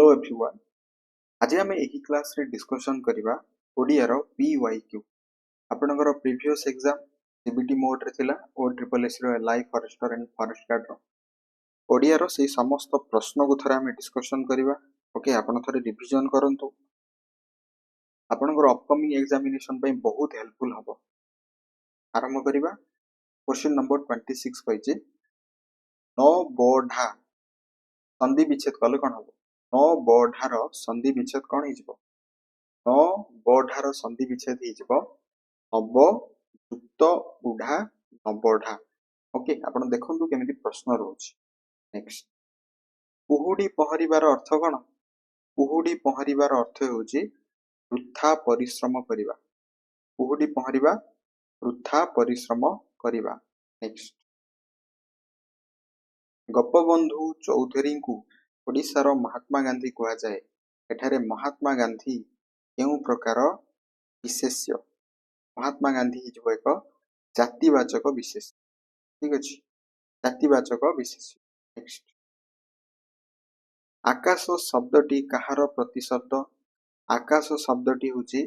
Hello everyone. आज आम यही क्लास रे डिस्कशन करवा ओडियार PYQ। आपनकर प्रीवियस एग्जाम सीबीटी मोड रे थिला ओ ट्रिपल एस रो live forester and forest guard रो ओडियार से समस्त प्रश्न को थरे आम डिस्कशन करवा। ओके, आपन थरे रिवीजन करंतु, आपनकर अपकमिंग एग्जामिनेशन पई बहुत हेल्पफुल हबो। आरंभ करवा। क्वेश्चन नंबर 26 कहजे न बोढ़ा संधि विच्छेद कले कोन हबो। न बोढ़ार संधि विच्छेद कोन हिजबो। न बोढ़ार संधि विच्छेद हिजबो नब युक्त उढ़ा नबोढ़ा। ओके, आपण देखंतु केमिति प्रश्न रहउछि। नेक्स्ट, कुहुडी पहरिबार अर्थ कोन। कुहुडी पहरिबार अर्थ हेउछि वृथा परिश्रम करिबा। कुहुडी पहरिबा वृथा परिश्रम करिबा। नेक्स्ट, गोपबंधु चौधरी को ओडिशार महात्मा गांधी कहा जाए। एठारे महात्मा गांधी केउ प्रकार विशेष्य। महात्मा गांधी हिजबो एक जातिवाचक विशेष। ठीक अछि, जातिवाचक विशेष। नेक्स्ट, आकाश शब्दटी कहार प्रतिशब्द। आकाश शब्दटी होछि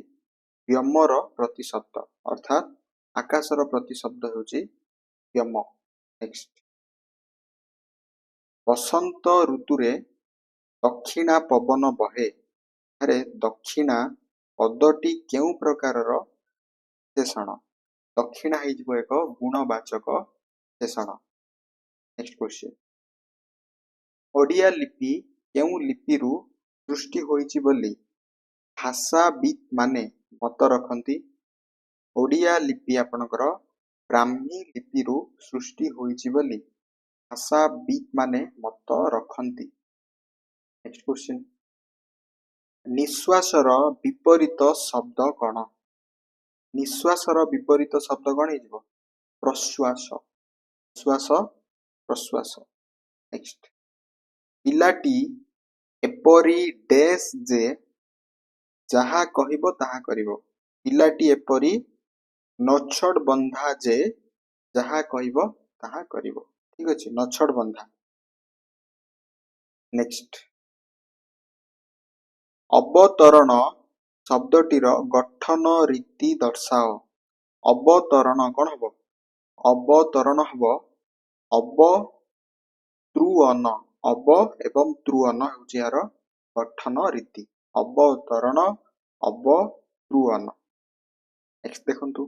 व्योमर प्रतिशब्द, अर्थात आकाशर प्रतिशब्द होछि व्योम। नेक्स्ट, बसंत ऋतुरे दक्षिणा पवन बहे। अरे दक्षिणा पदटी केउ प्रकारर विशेषण। दक्षिणा हिजबो एक गुणवाचक विशेषण। नेक्स्ट क्वेश्चन, ओडिया लिपि केउ लिपिरु सृष्टि होइछि बोली भाषाविद माने मत रखंती। ओडिया लिपि आपनकर ब्राह्मी लिपिरु सृष्टि होइछि बोली भाषाविद माने मत रखंती। नेक्स्ट क्वेश्चन, निश्वासर विपरीत शब्द कौन। निश्वासर विपरीत शब्द कौन हिजबो प्रश्वास। निश्वास प्रश्वास। नेक्स्ट, पिलाटी एपरी डैश जे जहा कहिबो ताहा करिबो। पिलाटी एपरी नछड़ बंधा जे जहा कहिबो ताहा करिबो। ठीक अछि, नछड़ बंधा। नेक्स्ट, अवतरण शब्दटीर गठन रीति दर्शाओ। अवतरण कौन हबो। अवतरण हबो अवतृअन। अव एवं तृअन हेउछि यार गठन रीति। अवतरण अवतृअन। नेक्स्ट देखंतु,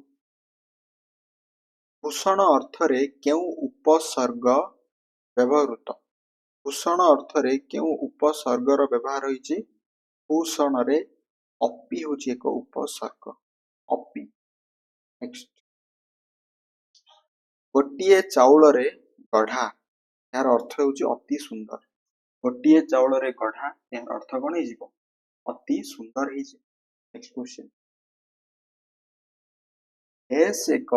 भूषण अर्थरे केउ उपसर्ग व्यवहृत। भूषण अर्थरे केउ उपसर्गर व्यवहार होइछि। भूषण रे अपि होछि एक उपसर्ग, अपि। नेक्स्ट, गोटिए चाउल रे गढ़ा। यार अर्थ होछि अति सुंदर। गोटिए चाउल रे गढ़ा यार अर्थ कोन हिजिबो अति सुंदर हिजि। नेक्स्ट क्वेश्चन, एस एक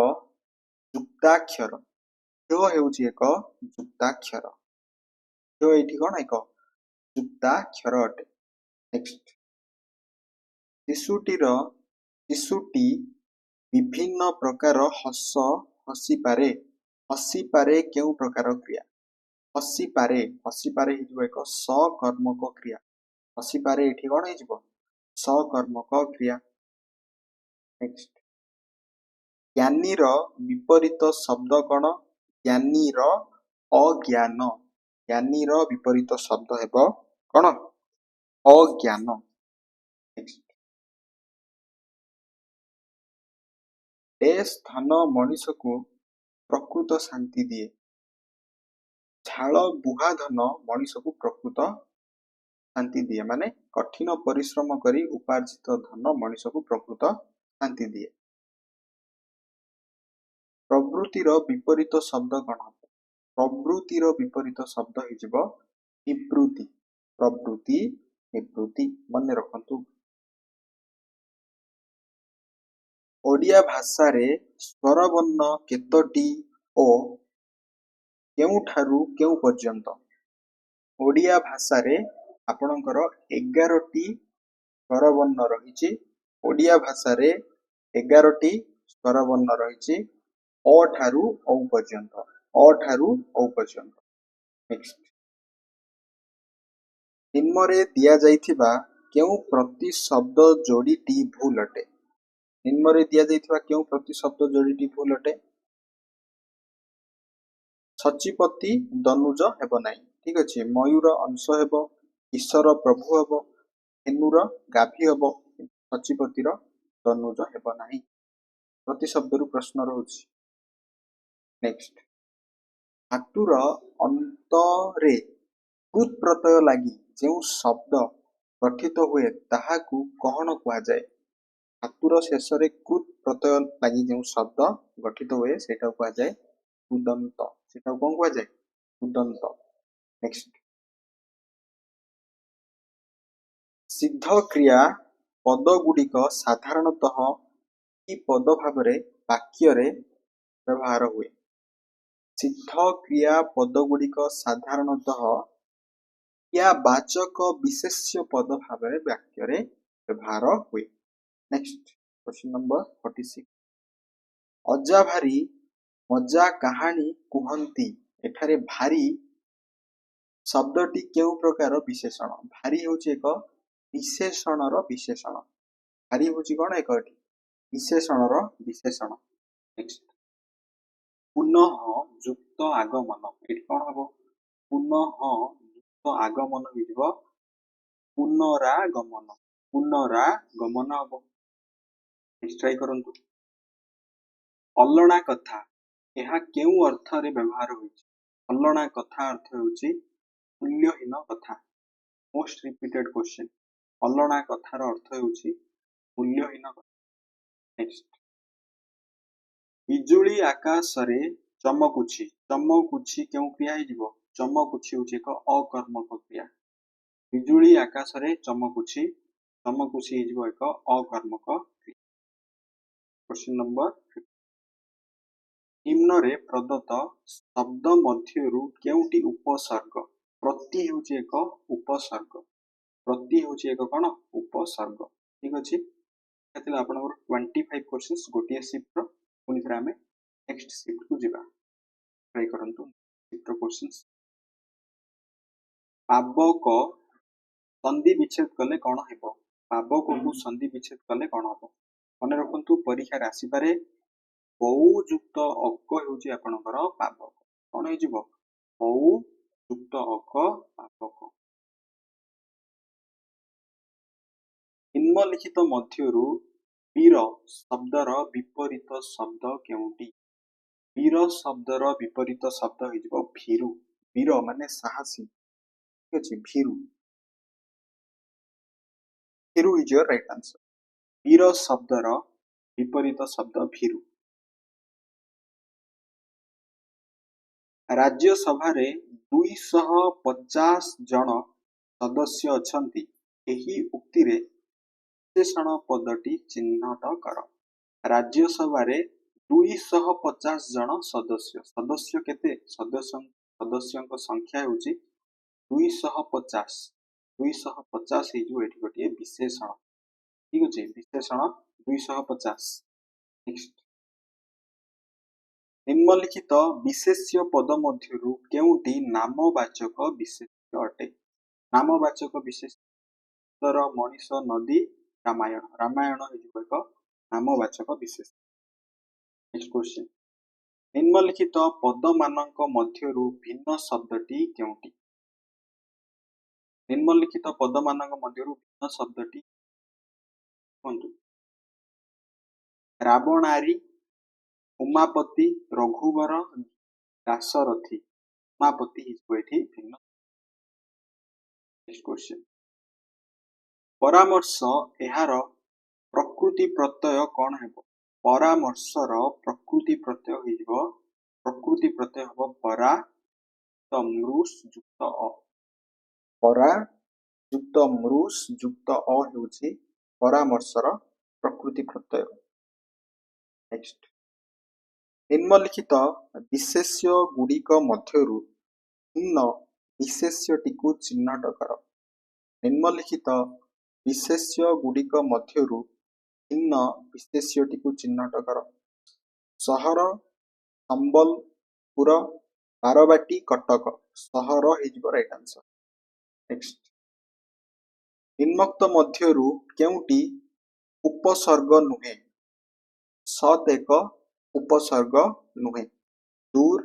युक्ताक्षर। ह्यो हेउछि एक युक्ताक्षर। ह्यो एठी कोन एक युक्ताक्षर अटे। नेक्स्ट, शिशुटी विभिन्न प्रकार हस हसी पारे। हसी पारे केउ प्रकार क्रिया। हसी पारे हिजबो एक सकर्मक क्रिया। हसी पारे एठी कोन हिजबो सकर्मक क्रिया। नेक्स्ट, ज्ञानीर विपरीत शब्द कोन। ज्ञानीर अज्ञान। ज्ञानीर विपरीत शब्द हेबो कोन अज्ञान। नेक्स्ट, डैश धन मनीष को प्रकृत शांति दिए। झाल बुहा धन मनीष को प्रकृत शांति दिए, माने कठिन परिश्रम करी उपार्जित धन मनीष को प्रकृत शांति दिए। प्रवृत्तिर विपरीत शब्द कौन हम। प्रवृत्तिर विपरीत शब्द हिजबो निवृत्ति। प्रवृत्ति निवृत्ति मन रखंतु। ओडिया भाषा रे स्वर वर्ण केतोटी ओ केउठारु केउ पर्यंत। ओडिया भाषा रे आपणकर 11टी स्वर वर्ण रहिछि। ओडिया भाषा रे 11टी स्वर वर्ण रहिछि अ ठारु औ पर्यंत। अ ठारु औ पर्यंत। नेक्स्ट, निम्नरे दिया जाइथिबा केउ प्रतिशब्द जोड़ीटी भूल अटे? निम्नरे दिया जाइथिबा केउ प्रतिशब्द जोड़ीटी भूल अटे? सचिपति दनुज हेब नाही। ठीक अछि, मयूर अंश हेब, ईश्वर प्रभु हेब, धेनुर गाभी हेब, सचिपतिर दनुज हेब नाही। प्रतिशब्द प्रश्न रहुछि। नेक्स्ट, धातुर अंतरे कृत प्रत्यय लागि जो शब्द गठित हुए ताहाकू कौन कुआ जाए? धातुर शेष रे कृत प्रत्यय लागि जो शब्द गठित हुए सेटा कुआ जाए उदंत। सेटा कौन कुआ जाए? उदंत। नेक्स्ट, सिद्ध क्रिया पद गुड़िक साधारणतः कि पद भावरे वाक्य रे व्यवहार हुए? सिद्ध क्रिया पद गुड़िक साधारणतः या वाचक विशेष्य पद भावरे वाक्य रे व्यवहार हुए। नेक्स्ट, क्वेश्चन नंबर 46, अजा भारी मजा कहानी कुहंती एठारे भारी शब्दटी केउ प्रकार विशेषण? भारी होची एक विशेषणर विशेषण। भारी होची कोन एक विशेषणर विशेषण। नेक्स्ट, पुनः युक्त आगमन एठी कोन हबो? पुनः युक्त आगमन हिजबो पुनरागमन। पुनरागमन हबो। नेक्स्ट ट्राई करंतु, अलणा कथा ଏହା କେउ अर्थ रे व्यवहार होइछि? अलणा कथा अर्थ होउछि मूल्यहीन कथा। मोस्ट रिपीटेड क्वेश्चन, अलणा कथार अर्थ होउछि मूल्यहीन कथा। नेक्स्ट, बिजुली आकाश रे चमकुछि। चमकुछि केउ क्रिया हिजबो? चमकुछि होउछि एक अकर्मक क्रिया। बिजुली आकाश रे चमकुछि, चमकुछि हिजबो एक अकर्मक क्रिया। क्वेश्चन नंबर, निम्न प्रदत्त शब्द मध्यरु केउटी उपसर्ग? प्रति होउछि एक उपसर्ग। प्रति होउछि एक कोन उपसर्ग। ठीक अछि, एतले आपनकर 25 क्वेश्चंस गोटिए शिफ्ट रो पुनि फेर हमें नेक्स्ट शिफ्ट को जिबा। ट्राई करंतु शिफ्ट क्वेश्चंस। पावक संधि विच्छेद कले कोन हेबो? पावक को संधि विच्छेद कले कोन हेबो? मने रखंतु परीक्षा राशि पारे बहु युक्त अक हेउछि आपनकर पावक। कोन हे जिवो? बहु युक्त अक पावक। निम्नलिखित मध्यरु वीर शब्दर विपरीत शब्द केउटी? वीर शब्दर विपरीत शब्द हे जिवो भीरु। वीर माने साहसी। ठीक अछि, भीरु। भीरु इज योर राइट आंसर। वीर शब्दर विपरीत शब्द भीरु। राज्यसभा रे 250 जन सदस्य अछंती। एही उक्ति रे विशेषण पदटी चिन्हट कर। राज्यसभा रे 250 जन सदस्य। सदस्य केते? सदस्यक संख्या होची 250। 250 हे जो एठी गोटे विशेषण। ठीक अछि, विशेषण 250। नेक्स्ट, निम्नलिखित विशेष्य पद मध्यरु केउटी नामवाचक विशेष्य अटे? नामवाचक विशेष्य मनीष, नदी, रामायण। रामायण हेजिबो एक नामवाचक विशेष्य। नेक्स्ट क्वेश्चन, निम्नलिखित पद मानक मध्यरु भिन्न शब्दटी केउटी? निम्नलिखित पद मानक मध्यरु भिन्न शब्दटी कोनटु? रावणारी, उमापति, रघुवर, दाशरथी। उमापति हिजबो एठी भिन्न। नेक्स्ट क्वेश्चन, परामर्श एहार प्रकृति प्रत्यय कोन हेबो? परामर्शर प्रकृति प्रत्यय हिजबो, प्रकृति प्रत्यय हबो परा तमृष युक्त अ। परा युक्त मृष युक्त अ हेउछि परामर्शर प्रकृति प्रत्यय। नेक्स्ट, निम्नलिखित विशेष्य गुड़िक मध्यरु भिन्न विशेष्यटिकु चिह्नट कर। निम्नलिखित विशेष्य गुड़िक मध्यरु भिन्न विशेष्यटिकु चिह्नट कर। सहर, संबलपुर, बारबाटी, कटक। सहर हिजबो राइट आंसर। नेक्स्ट, ନିମ୍ନୋକ୍ତ ମଧ୍ୟରୁ କେଉଁଟି ଉପସର୍ଗ ନୁହେଁ? ସତ୍ ଏକ ଉପସର୍ଗ ନୁହେଁ। दूर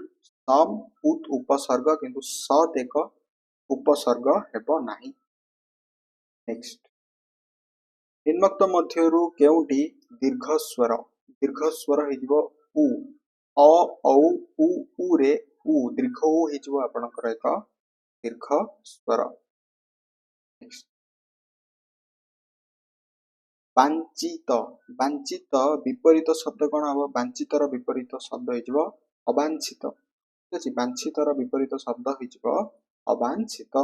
सम उत उपसर्ग किंतु सत एक उपसर्ग हेबो नाही। नेक्स्ट निम्नोक्त मध्यरु केउंटी दीर्घ स्वर हेजिबो उ अ औ उ रे उ दीर्घ उ हेजिबो आपनकर एक दीर्घ स्वर। नेक्स्ट वांछित वांछित विपरीत शब्द कोन हबो? वांछितर विपरीत शब्द हेजिबो अवांछित। ठीक अछि, वांछितर विपरीत शब्द हेजिबो अवांछित।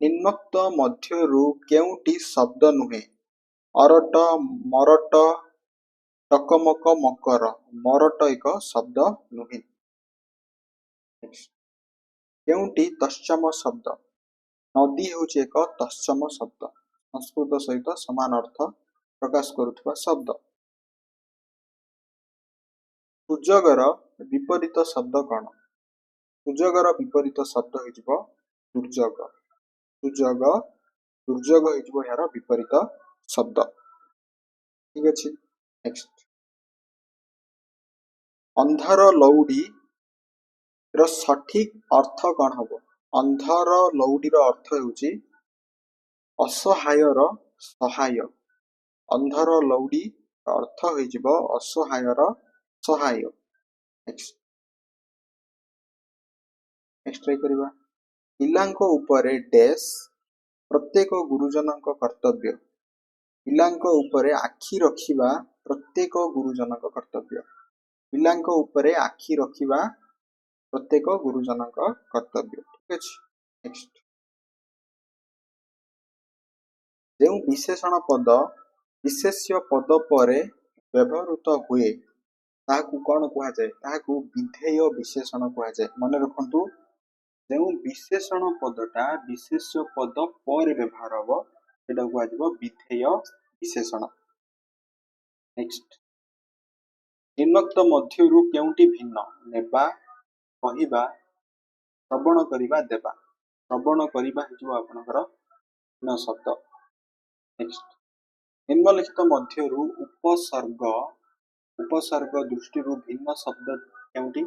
निम्नोक्त मध्यरु केउंटी शब्द नुहे? अरट मरट टकमक मकर मरट एक शब्द नुहे। केउंटी तत्सम शब्द? नदी होउची एक तत्सम शब्द, संस्कृत सहित समान अर्थ प्रकाश करुथबा शब्द। सुजगर विपरीत शब्द कौन? सुजगर विपरीत शब्द हेजिबो दुर्जग। सुजग दुर्जग हेजिबो यार विपरीत शब्द। ठीक अछि। नेक्स्ट अंधार लौडी रो सठिक अर्थ कौन हबो? अंधार लौडी रो अर्थ हेउची असहायर सहाय। अंधार लौडी रो अर्थ हेजिबो असहायर सहाय। नेक्स्ट ट्राई करिबा। पिलांको उपरे डैश प्रत्येक गुरुजनक कर्तव्य। पिलांको उपरे आखि रखिबा प्रत्येक गुरुजनक कर्तव्य। पिलांको उपरे आखि रखिबा प्रत्येक गुरुजनक कर्तव्य। ठीक अछि। नेक्स्ट जो विशेषण पद विशेष्य पद परे व्यवहृत हुए ताकू कौन कुहा जाए? ताकू विधेय विशेषण कुहा जाए। मन रखंतु जो विशेषण पदटा विशेष्य पद पर व्यवहार हबो सेटा कुहा जिवो विधेय विशेषण। नेक्स्ट निम्नोक्त मध्यरु केउंटी भिन्न? नेबा कहिबा श्रवण करिबा देबा। श्रवण करिबा हेजिवो आपनकर भिन्न शब्द। नेक्स्ट निम्नलिखित मध्यरु उपसर्ग दृष्टिरु भिन्न शब्द केउंटी?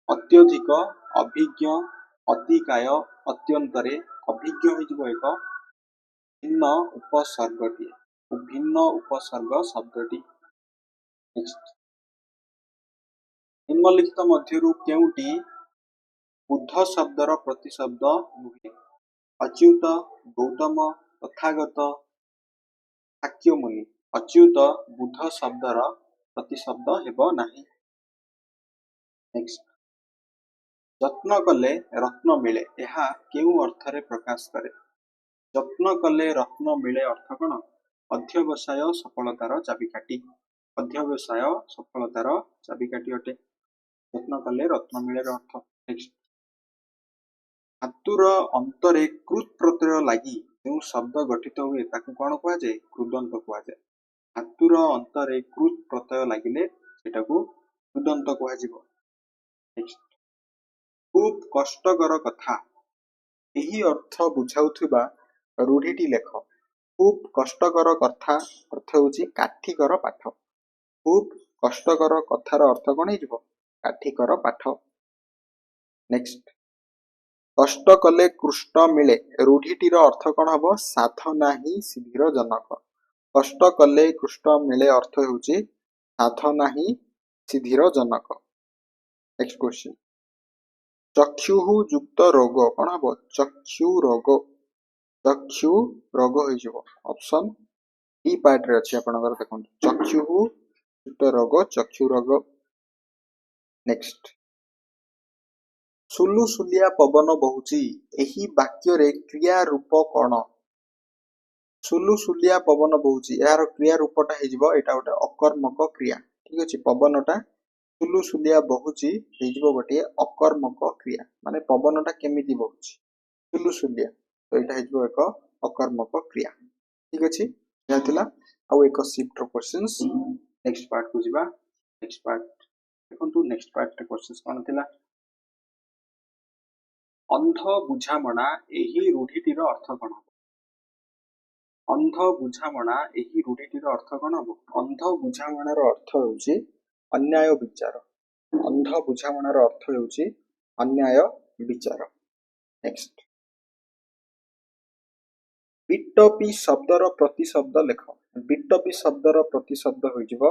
अत्यधिक अभिज्ञ अतिकाय अत्यंतरे। अभिज्ञ हेजिवो एक भिन्न उपसर्गटी भिन्न उपसर्ग शब्दटी। नेक्स्ट निम्नलिखित मध्यरु केउंटी बुद्ध शब्दर प्रतिशब्द नुहे? अच्युत गौतम तथागत शाक्यमुनि। अच्युत बुद्ध शब्दर प्रतिशब्द हेबो नाही। नेक्स्ट जत्न कले रत्न मिले यह केउ अर्थरे प्रकाश करे? जत्न कले रत्न मिले अर्थ कोन? अध्यवसाय सफलतार चाबिकाठी। अध्यवसाय सफलतार चाबिकाठी अटे। जत्न कले रत्न मिले अर्थ। नेक्स्ट धातुर अंतरे कृत प्रत्यय लागि जो शब्द गठित हुए ताकू कोन कुहा जाए? कृदंत कुहा जाए। धातुर अंतरे कृत प्रत्यय लागिले सेटाकू कृदंत कुहा जिवो। नेक्स्ट खूब कष्टकर कथा यही अर्थ बुझाउथुबा रूढ़ीटी लेख। खूब कष्टकर कथा अर्थ होची काठिकर पाठ। खूब कष्टकर कथार अर्थ कोन हेजिवो? काठिकर पाठ। नेक्स्ट कष्ट कले कृष्ण मिले रूढ़ीटीर अर्थ कोन हबो? साधना ही सिद्धिर जनक। कष्ट कले कृष्ण मिले अर्थ होची साधना ही सिद्धिर जनक। नेक्स्ट क्वेश्चन चक्षु युक्त रोग कोन हबो? चक्षु रोग होइजिवो ऑप्शन डी पार्ट रे अछि आपनकर देखन चक्षु युक्त रोग चक्षु रोग। नेक्स्ट सुलुसुलिया पवन बहुची एही वाक्य रे क्रिया रूप कोन? सुलुसुलिया पवन बहुची यार क्रिया रूपटा हेजिवो एटा गोटे अकर्मक क्रिया। ठीक अछि पवनटा सुलुसुलिया बहुची हेजिवो गोटे अकर्मक क्रिया माने पवनटा केमिति बहुची सुलुसुलिया तो एटा हेजिवो एक अकर्मक क्रिया। ठीक अछि यातिला आउ एक शिफ्ट क्वेश्चंस नेक्स्ट पार्ट को जिबा। नेक्स्ट पार्ट देखंतु नेक्स्ट पार्ट रे क्वेश्चंस कोन थिला? अंध बुझामणा एही रूढ़ीटीर अर्थ कौन हम? अंध बुझामणा एही रूढ़ीटीर अर्थ कौन हम? अंध बुझामणार अर्थ होउची अन्याय विचार। अंध बुझामणार अर्थ होउची अन्याय विचार। नेक्स्ट, बिट्टपी शब्दर प्रतिशब्द लेख। बिट्टपी शब्दर प्रतिशब्द होइजिव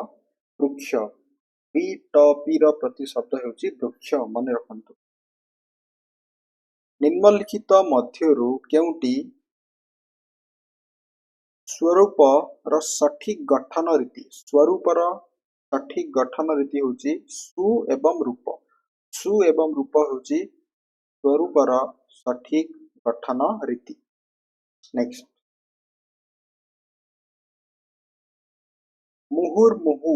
वृक्ष। बिट्टपीर प्रतिशब्द होउची वृक्ष, मन रखंतु। निम्नलिखित मध्यरु केउटी स्वरूप र सठिक गठन रीति? स्वरूप र सठिक गठन रीति होउची सु एवं रूप। सु एवं रूप होउची स्वरूप र सठिक गठन रीति। नेक्स्ट, मुहुर्मुहु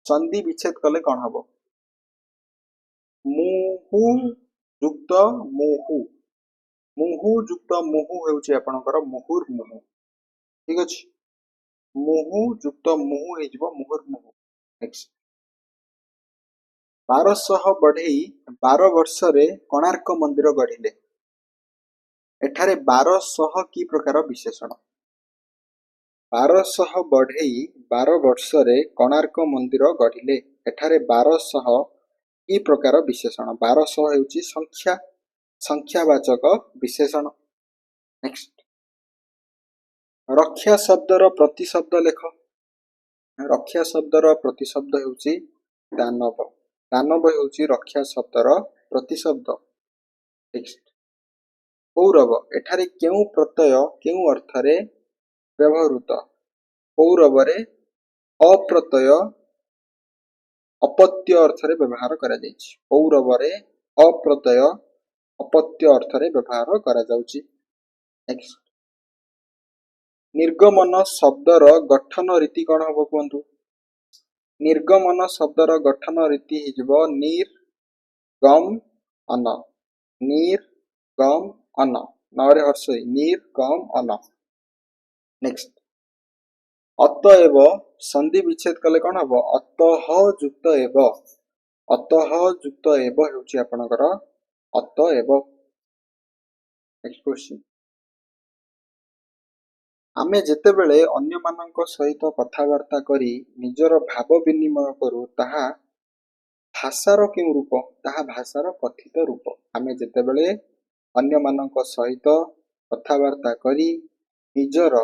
संधि विच्छेद कले कौन हम? मुहु युक्त मुहु। मुहु युक्त मुहु हेउची आपनकर मुहुर्मुहु। ठीक अछि, मुहु युक्त मुहु हेजिबो मुहुर्मुहु। नेक्स्ट, 1200 बढ़ई 12 वर्ष रे कोणार्क मंदिर गढ़िले। एठारे 1200 की प्रकार विशेषण? 1200 बढ़ई 12 वर्ष रे कोणार्क मंदिर गढ़िले। एठारे 1200 की प्रकार विशेषण? 1200 हेउची संख्या, संख्यावाचक विशेषण। नेक्स्ट, रक्षा शब्दर प्रतिशब्द लेख। रक्षा शब्दर प्रतिशब्द हेउची दानव। दानव हेउची रक्षा शब्दर प्रतिशब्द। नेक्स्ट, कौरव एठारे केउ प्रत्यय केउ अर्थरे व्यवहृत? कौरव रे अप्रत्यय अपत्य अर्थरे व्यवहार करा जायछि। कौरव रे अप्रत्यय अपत्य अर्थरे व्यवहार करा जाउछि। नेक्स्ट, निर्गमन शब्दर गठन रीति कौन हम कहतु? निर्गमन शब्दर गठन रीति हिजबो निर गम अन। निर गम अन, नरे हर्षई निर गम अन। नेक्स्ट, अतएव संधि विच्छेद कले कौन हम? अतः युक्त एव। अतः युक्त एव हेउची आपनकर अतएव। नेक्स्ट क्वेश्चन, आमे जेतेबेले अन्य मानक सहित कथावार्ता करी निजर भाव विनिमय करू ताहा भाषार केउ रूप? ताहा भाषार कथित रूप। आमे जेतेबेले अन्य मानक सहित कथावार्ता करी निजर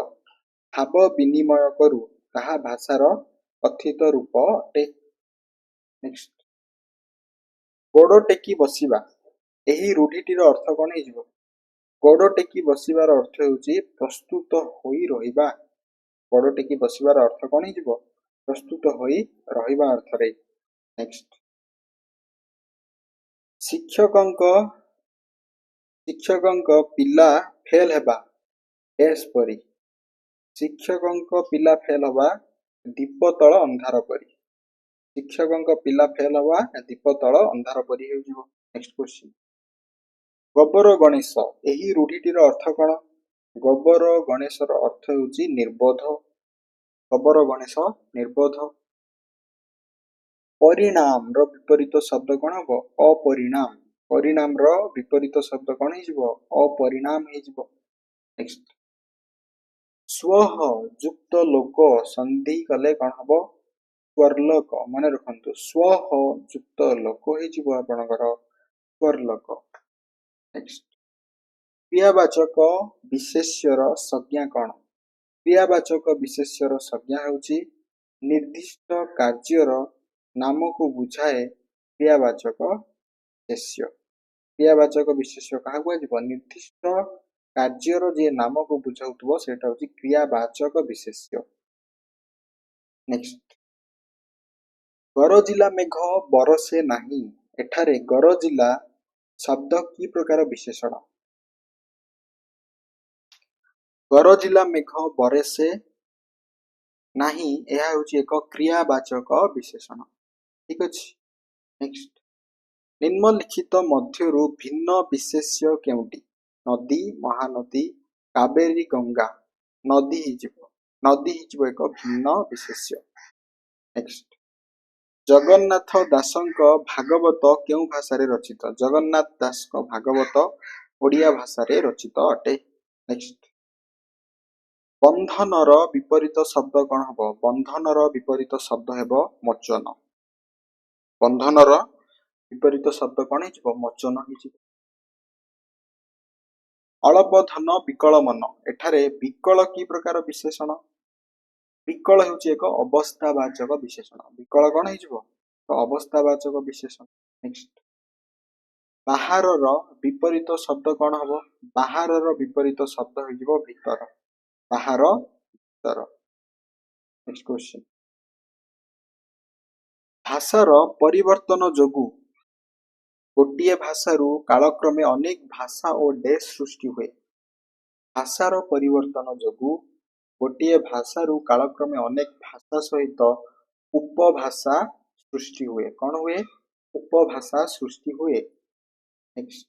भाव विनिमय करू ताहा भाषार कथित रूप अटे। नेक्स्ट, गोड़ टेकी बसिबा एही रूढ़ीटीर अर्थ कौन हेजिबो? गोड़ टेकी बसिबार अर्थ हेउची प्रस्तुत होई रहिबा। गोड़ टेकी बसिबार अर्थ कौन हेजिबो? प्रस्तुत होई रहिबा अर्थरे। नेक्स्ट, शिक्षकंक पिला फेल हेबा एस परी। शिक्षकंक पिला फेल हवा दीप तल अंधार परी। शिक्षकंक पिला फेल हवा दीप तल अंधार परी हेउजिबो। नेक्स्ट क्वेश्चन, गोबर गणेश एही रूढ़ीटीर अर्थ कौन? गोबर गणेशर अर्थ हेउची निर्बोध। गोबर गणेश निर्बोध। परिणाम रो विपरीत शब्द कौन हबो? अपरिणाम। परिणाम रो विपरीत शब्द कौन हेजिबो? अपरिणाम हेजिबो। नेक्स्ट, स्वह युक्त लोक संधि कले कौन हबो? स्वर्लोक, मन रखंतु स्वह युक्त लोक हेजिबो आपनकर स्वर्लोक। नेक्स्ट, क्रियावाचक विशेष्यर संज्ञा कौन? क्रियावाचक विशेष्यर संज्ञा हेउची निर्दिष्ट कार्यर नाम को बुझाए क्रियावाचक विशेष्य। क्रियावाचक विशेष्य कहा कुहाजिबो? निर्दिष्ट कार्यर जे नाम को बुझाउतबो सेटा होची क्रियावाचक विशेष्य। नेक्स्ट, गरजिला मेघ बरसे नाही। एठारे गरजिला शब्द की प्रकार विशेषण? गरजिला मेघ बरसे नाही एहा होची एक क्रियावाचक विशेषण। ठीक अछि। नेक्स्ट, निम्नलिखित मध्यरु भिन्न विशेष्य केउटी? नदी, महानदी, कावेरी, गंगा। नदी हिजिबो एक भिन्न विशेष्य। नेक्स्ट, जगन्नाथ दासंक भागवत केउ भाषा रे रचित? जगन्नाथ दास को भागवत ओडिया भाषा रे रचित अटे। नेक्स्ट बंधनर विपरीत शब्द कौन हबो बंधनर विपरीत शब्द हेबो मोचन बंधनर विपरीत शब्द कौन हिजबो मोचन हिजबो अल्प धन विकल मन एठारे विकल की प्रकार विशेषण विकल हेउची एक अवस्थावाचक विशेषण विकल कौन हिजबो तो अवस्थावाचक विशेषण नेक्स्ट बाहरर विपरीत शब्द कौन हबो बाहरर विपरीत शब्द हिजबो भीतर बाहर भीतर नेक्स्ट क्वेश्चन भाषार परिवर्तन जोगु गोटे भाषारू कालक्रमे अनेक भाषा और देश सृष्टि हुए भाषार परिवर्तन जोगु गोटे भाषारू कालक्रमे अनेक भाषा सहित उपभाषा सृष्टि हुए कौन हुए उपभाषा सृष्टि हुए नेक्स्ट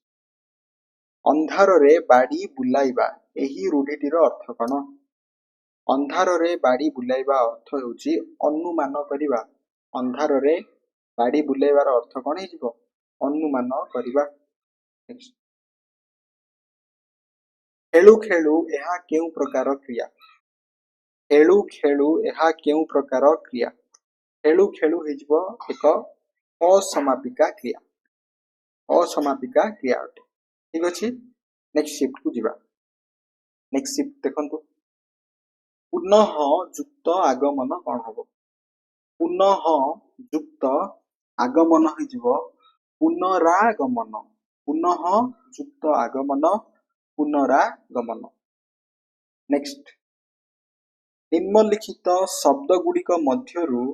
अंधारे बाड़ी बुलाइबा एही रूढ़ीटीर अर्थ कौन अंधारे बाड़ी बुलाइबा अर्थ हेउची अनुमान करिबा अंधारे बाड़ी बुलाइबार अर्थ कौन हिजबो अनुमान करिबा नेक्स्ट खेलु खेलु एहा केउ प्रकार क्रिया खेलु खेलु एहा केउ प्रकार क्रिया खेलु खेलु हिजबो एक असमापिका क्रिया अटे ठीक अछि नेक्स्ट शिफ्ट को जिबा नेक्स्ट शिफ्ट देखंतु पुनः युक्त आगमन कौन हबो पुनः युक्त आगमन हिजबो पुनरागमन पुनः युक्त आगमन पुनरागमन नेक्स्ट निम्नलिखित शब्द गुड़िक मध्यरु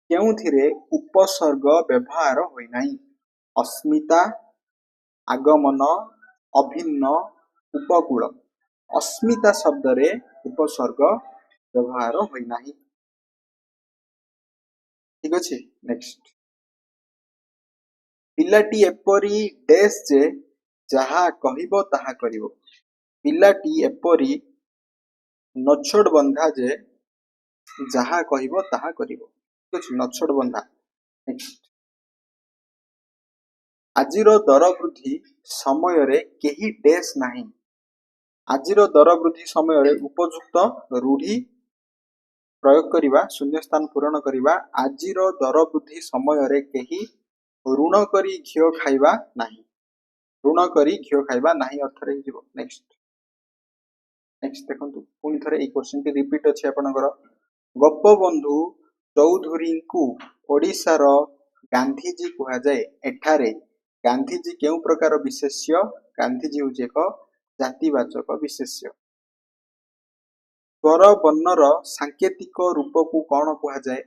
केउथिरे उपसर्ग व्यवहार होई नाही अस्मिता आगमन अभिन्न उपकूल अस्मिता शब्द रे उपसर्ग व्यवहार होई नाही ठीक अछि नेक्स्ट पिलाटी एपरी डैश जे जहा कहिबो ताहा करिवो पिलाटी एपरी नछोड़ बंधा जे जहा कहिबो ताहा करिवो ठीक अछि नछोड़ बंधा नेक्स्ट आजिर दर वृद्धि समय रे केही डैश नाही आजिर दर वृद्धि समय रे उपयुक्त रूढ़ी प्रयोग करिबा शून्य स्थान पूरण करिबा आजिर दर वृद्धि समय रे केही ऋण करी घियो खाइबा नाही ऋण करी घियो खाइबा नाही अर्थ रे हिजबो नेक्स्ट नेक्स्ट देखंतु पुनी थरे ए क्वेश्चन टी रिपीट अछि आपनकर गोपबंधु चौधुरी को ओडिसा रो गांधीजी कुहा जाय एठारे गांधीजी केउ प्रकार विशेष्य गांधीजी होजे एक जातिवाचक विशेष्य स्वर वर्णर सांकेतिक रूप को कौन कुहा जाय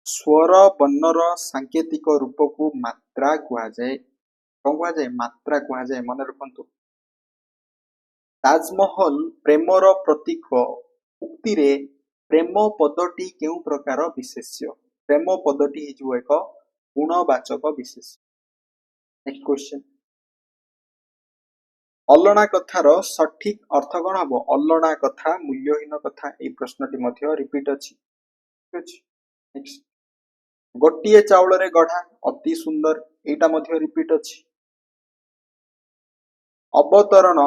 स्वर वर्णर सांकेतिक रूप को मात्रा कुहा जाय कौन कुहा जाय मात्रा कुहा जाय मन रखंतु ताजमहल प्रेमर प्रतीक उक्ति रे प्रेम पदटी केउ प्रकार विशेष्य प्रेम पदटी हिजो एक गुणवाचक विशेष्य नेक्स्ट क्वेश्चन अलना कथार सठिक अर्थ कौन हम अलना कथा मूल्यहीन कथा ए प्रश्नटी मध्य रिपीट अछि ठीक अछि नेक्स्ट गोटिए चाउल रे गढ़ा अति सुंदर एटा मध्य रिपीट अछि अवतरण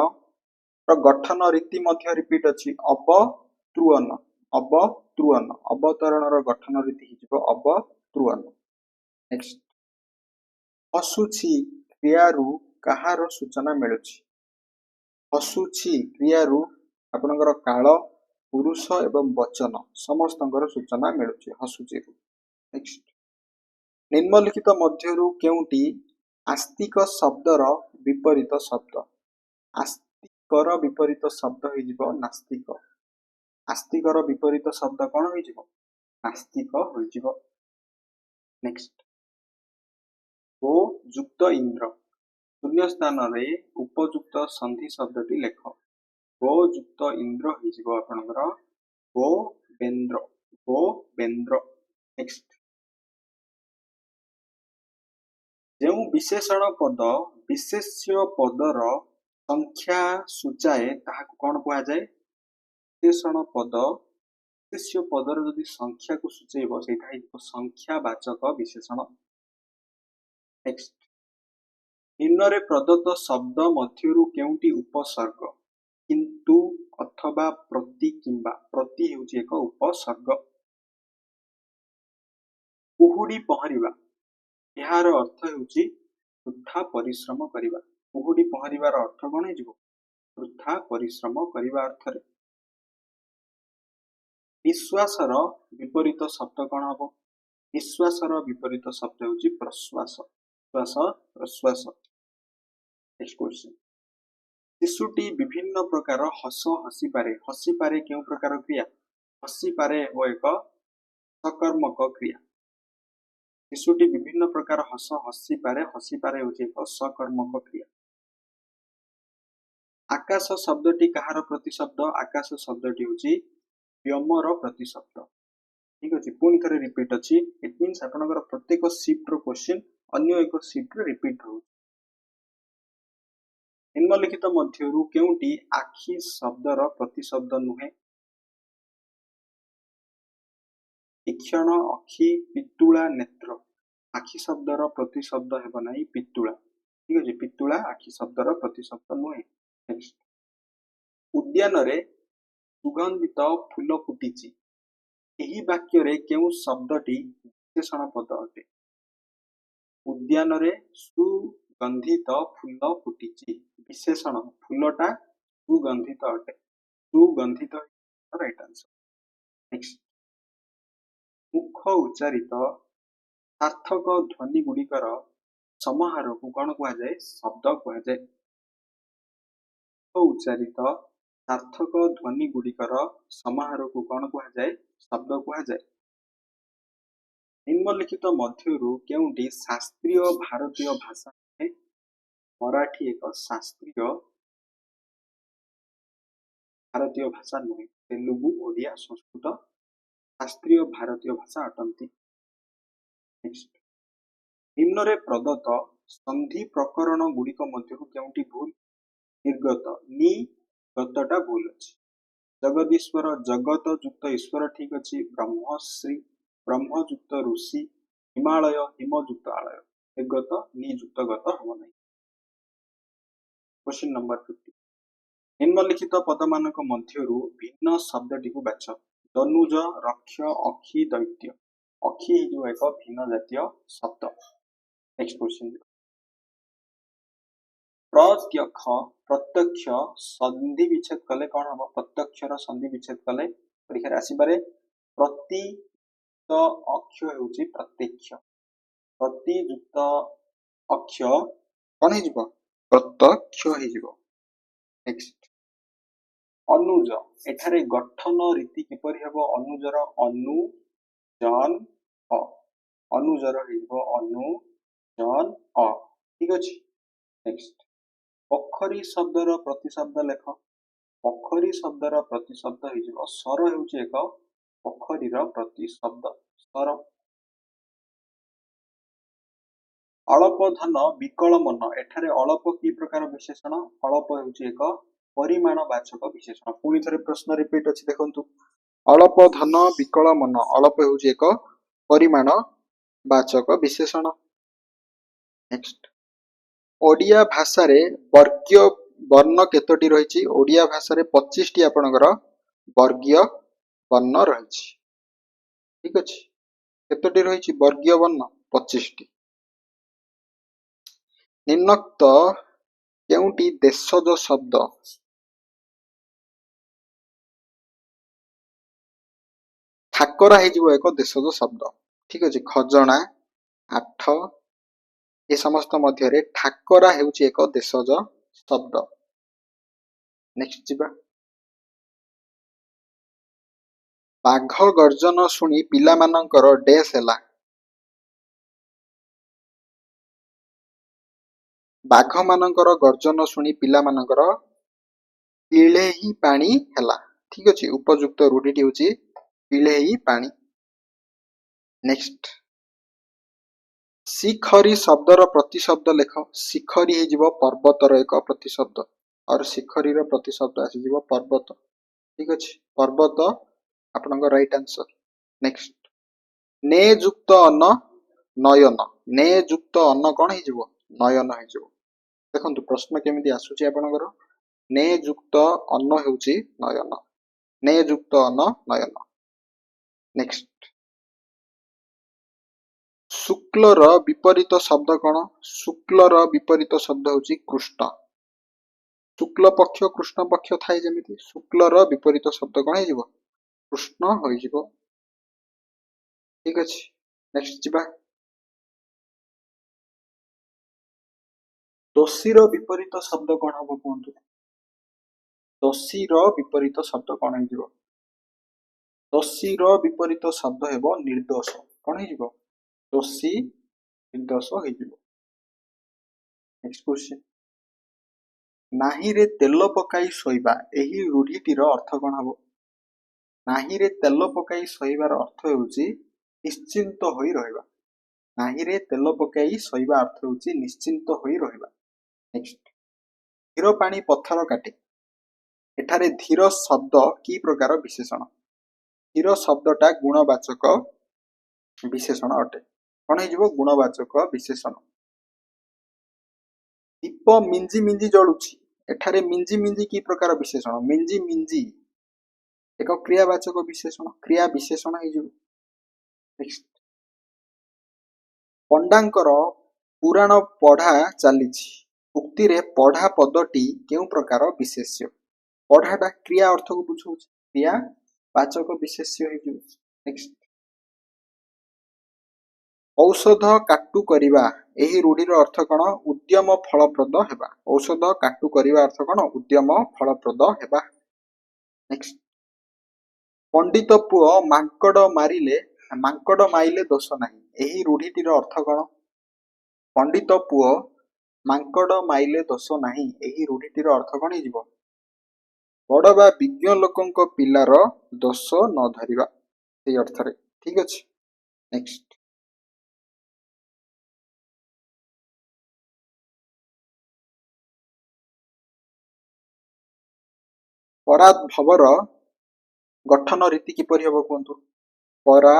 र गठन रीति मध्य रिपीट अछि अवतृण अवतरण र गठन रीति हिजबो अवतृण नेक्स्ट हसुछि क्रियारु कहार सूचना मिलुछि हसुछि क्रियारु आपनकर काल पुरुष एवं वचन समस्तंकर सूचना मिलुछि हसुछि नेक्स्ट निम्नलिखित मध्यरु केउटी आस्तिक शब्दर विपरीत शब्द आस्तिकर विपरीत शब्द हिजबो नास्तिक आस्तिकर विपरीत शब्द कोन हिजबो नास्तिक होइजिबो नेक्स्ट ओ युक्त इंद्र शून्य स्थान रे उपयुक्त संधि शब्दटी लेख गो युक्त इंद्र हिजबो आपनकर गोवेंद्र नेक्स्ट जेउ विशेषण पद विशेष्य पदर संख्या सूचाए ताहाको कोन कुहा जाय विशेषण पद विशेष्य पदर जदि संख्या को सूचैबो सेटा हिजबो संख्यावाचक विशेषण नेक्स्ट ନିମ୍ନରେ ପ୍ରଦତ୍ତ ଶବ୍ଦ ମଧ୍ୟରୁ କେଉଁଟି ଉପସର୍ଗ? କିନ୍ତୁ, ଅଥବା, ପ୍ରତି କିମ୍ବା। ପ୍ରତି ହେଉଛି ଏକ ଉପସର୍ଗ। କୁହୁଡ଼ି ପହଁରିବା, ଏହାର ଅର୍ଥ ହେଉଛି ବୃଥା ପରିଶ୍ରମ କରିବା। କୁହୁଡ଼ି ପହଁରିବାର ଅର୍ଥ କଣ ହେଇଯିବ? ବୃଥା ପରିଶ୍ରମ କରିବା ଅର୍ଥରେ। ନିଶ୍ୱାସର ବିପରୀତ ଶବ୍ଦ କଣ ହବ? ନିଶ୍ୱାସର ବିପରୀତ ଶବ୍ଦ ହେଉଛି ପ୍ରଶ୍ୱାସ। ଶ୍ୱାସ, ପ୍ରଶ୍ୱାସ। Next question. ଶିଶୁଟି ବିଭିନ୍ନ ପ୍ରକାର ହସ ହସିପାରେ। ହସିପାରେ କେଉଁ ପ୍ରକାର କ୍ରିୟା? ହସିପାରେ ଓ ଏକ ସକର୍ମକ କ୍ରିୟା। ଶିଶୁଟି ବିଭିନ୍ନ ପ୍ରକାର ହସ ହସିପାରେ। ହସିପାରେ ହେଉଛି ଏକ ସକର୍ମକ କ୍ରିୟା। ଆକାଶ ଶବ୍ଦଟି କାହାର ପ୍ରତିଶବ୍ଦ? ଆକାଶ ଶବ୍ଦଟି ହେଉଛି ବ୍ୟୋମର ପ୍ରତିଶବ୍ଦ। ଠିକ ଅଛି, ପୁଣି ଥରେ ରିପିଟ୍ ଅଛି। ଇଟ୍ ମିନ୍ସ ଆପଣଙ୍କର ପ୍ରତ୍ୟେକ ଶିଫ୍ଟର କ୍ୱେଶ୍ଚିନ୍ ଅନ୍ୟ ଏକ ଶିଫ୍ଟରେ ରିପିଟ୍ ହଉଛି। ନିମ୍ନଲିଖିତ ମଧ୍ୟରୁ କେଉଁଟି ଆଖି ଶବ୍ଦର ପ୍ରତିଶବ୍ଦ ନୁହେଁ? ତୀକ୍ଷଣ, ଅଖି, ପିତୁଳା, ନେତ୍ର। ଆଖି ଶବ୍ଦର ପ୍ରତିଶବ୍ଦ ହେବ ନାହିଁ ପିତୁଳା। ଠିକ ଅଛି, ପିତୁଳା ଆଖି ଶବ୍ଦର ପ୍ରତିଶବ୍ଦ ନୁହେଁ। ନେକ୍ସଟ, ଉଦ୍ୟାନରେ ସୁଗନ୍ଧିତ ଫୁଲ ଫୁଟିଛି। ଏହି ବାକ୍ୟରେ କେଉଁ ଶବ୍ଦଟି ବିଶେଷଣ ପଦ ଅଟେ? ଉଦ୍ୟାନରେ ସୁଗନ୍ଧିତ ଫୁଲ ଫୁଟିଛି। ବିଶେଷଣ, ଫୁଲଟା ସୁଗନ୍ଧିତ ଅଟେ। ସୁଗନ୍ଧିତ ରାଇଟ୍ ଆନ୍ସର। ନେକ୍ସଟ, ମୁଖ ଉଚ୍ଚାରିତ ସାର୍ଥକ ଧ୍ୱନି ଗୁଡ଼ିକର ସମାହାରକୁ କଣ କୁହାଯାଏ? ଶବ୍ଦ କୁହାଯାଏ। ମୁଖ ଉଚ୍ଚାରିତ ସାର୍ଥକ ଧ୍ୱନି ଗୁଡ଼ିକର ସମାହାରକୁ କଣ କୁହାଯାଏ? ଶବ୍ଦ କୁହାଯାଏ। ନିମ୍ନଲିଖିତ ମଧ୍ୟରୁ କେଉଁଟି ଶାସ୍ତ୍ରୀୟ ଭାରତୀୟ ଭାଷା ନୁହେଁ? ମରାଠୀ ଏକ ଶାସ୍ତ୍ରୀୟ ଭାରତୀୟ ଭାଷା ନୁହେଁ। ତେଲୁଗୁ, ଓଡ଼ିଆ, ସଂସ୍କୃତ ଶାସ୍ତ୍ରୀୟ ଭାରତୀୟ ଭାଷା ଅଟନ୍ତି। ନେକ୍ସଟ, ନିମ୍ନରେ ପ୍ରଦତ୍ତ ସନ୍ଧି ପ୍ରକରଣ ଗୁଡ଼ିକ ମଧ୍ୟରୁ କେଉଁଟି ଭୁଲ? ନିର୍ଗତ, ଗତଟା ଭୁଲ ଅଛି। ଜଗଦୀଶ୍ୱର, ଜଗତ ଯୁକ୍ତ ଈଶ୍ୱର ଠିକ ଅଛି। ବ୍ରହ୍ମଶ୍ରୀ, ବ୍ରହ୍ମ ଯୁକ୍ତ ଋଷି। ହିମାଳୟ, ହିମ ଯୁକ୍ତ ଆଳୟ। ନିର୍ଗତ, ଯୁକ୍ତ ଗତ ହବ ନାହିଁ। Question number 50। ନିମ୍ନଲିଖିତ ପଦମାନଙ୍କ ମଧ୍ୟରୁ ଭିନ୍ନ ଶବ୍ଦଟିକୁ ବାଛ। ଦନୁଜ, ରକ୍ଷ, ଅକ୍ଷି, ଦୈତ୍ୟ। ଅକ୍ଷି ହେଇଯିବ ଏକ ଭିନ୍ନ ଜାତୀୟ ଶବ୍ଦ। Next question. ପ୍ରତ୍ୟକ୍ଷ ସନ୍ଧି ବିଚ୍ଛେଦ କଲେ କଣ ହବ? ପ୍ରତ୍ୟକ୍ଷର ସନ୍ଧି ବିଚ୍ଛେଦ କଲେ ପରୀକ୍ଷାରେ ଆସିପାରେ। ପ୍ରତିଯୁକ୍ତ ଅକ୍ଷ ହେଉଛି ପ୍ରତ୍ୟକ୍ଷ। ପ୍ରତିଯୁକ୍ତ ଅକ୍ଷ କଣ ହେଇଯିବ? ପ୍ରତ୍ୟକ୍ଷ ହେଇଯିବ। ନେକ୍ସଟ, ଅନୁଜ, ଏଠାରେ ଗଠନ ରୀତି କିପରି ହେବ? ଅନୁଜର ଅନୁ, ଜନ, ଅ। ଅନୁଜର ହେଇଯିବ ଅନୁ, ଜନ, ଅ। ଠିକ ଅଛି। ନେକ୍ସଟ, ପୋଖରୀ ଶବ୍ଦର ପ୍ରତିଶବ୍ଦ ଲେଖ। ପୋଖରୀ ଶବ୍ଦର ପ୍ରତିଶବ୍ଦ ହେଇଯିବ ସର। ହେଉଛି ଏକ ପୋଖରୀର ପ୍ରତିଶବ୍ଦ ସର। ଅଳପ ଧନ ବିକଳ ମନ, ଏଠାରେ ଅଳପ କି ପ୍ରକାର ବିଶେଷଣ? ଅଳପ ହେଉଛି ଏକ ପରିମାଣ ବାଚକ ବିଶେଷଣ। ପୁଣି ଥରେ ପ୍ରଶ୍ନ ରିପିଟ୍ ଅଛି, ଦେଖନ୍ତୁ। ଅଳପ ଧନ ବିକଳ ମନ, ଅଳପ ହେଉଛି ଏକ ପରିମାଣ ବାଚକ ବିଶେଷଣ। ନେକ୍ସଟ, ଓଡ଼ିଆ ଭାଷାରେ ବର୍ଗୀୟ ବର୍ଣ୍ଣ କେତୋଟି ରହିଛି? ଓଡ଼ିଆ ଭାଷାରେ 25ଟି ଆପଣଙ୍କର ବର୍ଗୀୟ ବର୍ଣ୍ଣ ରହିଛି। ଠିକ ଅଛି, କେତୋଟି ରହିଛି ବର୍ଗୀୟ ବର୍ଣ୍ଣ? 25ଟି। ନିମ୍ନୋକ୍ତ କେଉଁଟି ଦେଶଜ ଶବ୍ଦ? ଠାକରା ହେଇଯିବ ଏକ ଦେଶଜ ଶବ୍ଦ। ଠିକ ଅଛି, ଖଜଣା, ଆଠ ଏ ସମସ୍ତ ମଧ୍ୟରେ ଠାକରା ହେଉଛି ଏକ ଦେଶଜ ଶବ୍ଦ। ନେକ୍ସଟ ଯିବା। ବାଘ ଗର୍ଜନ ଶୁଣି ପିଲାମାନଙ୍କର ଡେସ୍ ହେଲା। ବାଘ ମାନଙ୍କର ଗର୍ଜନ ଶୁଣି ପିଲାମାନଙ୍କର ପିଳେହି ପାଣି ହେଲା। ଠିକ ଅଛି, ଉପଯୁକ୍ତ ରୂଢିଟି ହେଉଛି ପିଳେହି ପାଣି। ନେକ୍ସଟ, ଶିଖରୀ ଶବ୍ଦର ପ୍ରତିଶବ୍ଦ ଲେଖ। ଶିଖରୀ ହେଇଯିବ ପର୍ବତର ଏକ ପ୍ରତିଶବ୍ଦ। ଆଉ ଶିଖରୀର ପ୍ରତିଶବ୍ଦ ଆସିଯିବ ପର୍ବତ। ଠିକ ଅଛି, ପର୍ବତ ଆପଣଙ୍କ ରାଇଟ୍ ଆନ୍ସର। ନେକ୍ସଟ, ନେ ଯୁକ୍ତ ଅନ ନୟନ। ନେ ଯୁକ୍ତ ଅନ କଣ ହେଇଯିବ? ନୟନ ହେଇଯିବ। देखंतु प्रश्न केमिति आसुची आपनकर ने युक्त अन्न हेउची नयन ने युक्त अन्न नयन नेक्स्ट शुक्लर विपरीत शब्द कौन शुक्लर विपरीत शब्द होची कृष्ण शुक्ल पक्ष कृष्ण पक्ष थाए जेमिति शुक्लर विपरीत शब्द कौन हे जिवो कृष्ण होई जिवो ठीक अछि नेक्स्ट जिबा दोषीर विपरीत शब्द कौन हबो कोंतु दोषीर विपरीत शब्द कौन हे जिवो दोषीर विपरीत शब्द हेबो निर्दोष कौन हे जिवो दोषी निर्दोष हे जिवो नेक्स्ट क्वेश्चन नाही रे तेल पकाई सोइबा एही रूढ़ीटीर अर्थ कौन हबो नाही रे तेल पकाई सोइबार अर्थ हेउची निश्चिंत होई रहइबा नाही रे तेल पकाई सोइबा अर्थ हेउची निश्चिंत होई रहइबा नेक्स्ट धीर पानी पत्थर काटे एठारे धीर शब्द की प्रकार विशेषण धीर शब्दटा गुणवाचक विशेषण अटे कौन हे गुणवाचक विशेषण दीप मिंजी मिंजी जळुछि एठारे मिंजी मिंजी की प्रकार विशेषण मिंजी मिंजी एक क्रियावाचक विशेषण क्रिया विशेषण हे नेक्स्ट पंडांकर पुराण पढ़ा चलीछि उक्ति रे पढ़ा पदटी केउ प्रकार विशेष्य पढ़ाटा क्रिया अर्थ को बुझाउछि क्रिया वाचक विशेष्य हे नेक्स्ट औषध काटु करिबा एही रूढ़ीर अर्थ कौन उद्यम फलप्रद हेबा औषध काटु करिबा अर्थ कौन उद्यम फलप्रद हेबा नेक्स्ट पंडित पुओ मांकड़ माइले दोष नाही एही रूढ़ीटीर अर्थ कौन पंडित पुओ मांकड़ माइले दोष नाही एही रूढ़ीटीर अर्थ कौन हे बड़ बा विज्ञ लोकंक पिलार दोष न धरिबा सेही अर्थरे ठीक अछि नेक्स्ट पराद्भवर गठन रीति किपरि हबो कोंतु परा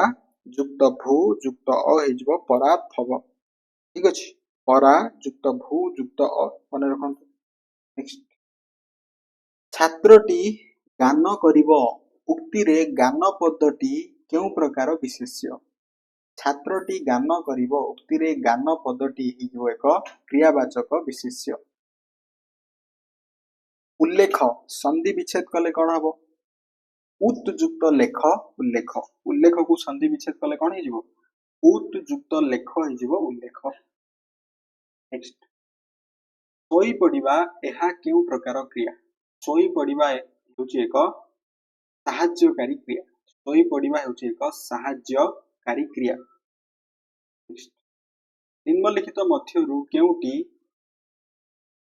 युक्त भू युक्त अ हेजिबो पराद्भव ठीक अछि परा युक्त भू युक्त अ मने रखंतु नेक्स्ट छात्रटी गान करिबो उक्ति रे गान पदटी केउ प्रकार विशेष्य छात्रटी गान करिबो उक्ति रे गान पदटी हेजिबो एक क्रियावाचक विशेष्य उल्लेख संधि विच्छेद कले कौन हम उत युक्त लेख उल्लेख उल्लेख को संधि विच्छेद कले कौन हो उत युक्त लेख हो उल्लेख नेक्स्ट सोई पड़िबा एहा केउ प्रकार क्रिया सोई पड़िबा हेउची एक साहाय्यकारी क्रिया सोई पड़िबा हेउची एक साहाय्यकारी क्रिया निम्नलिखित मध्यरु केउटी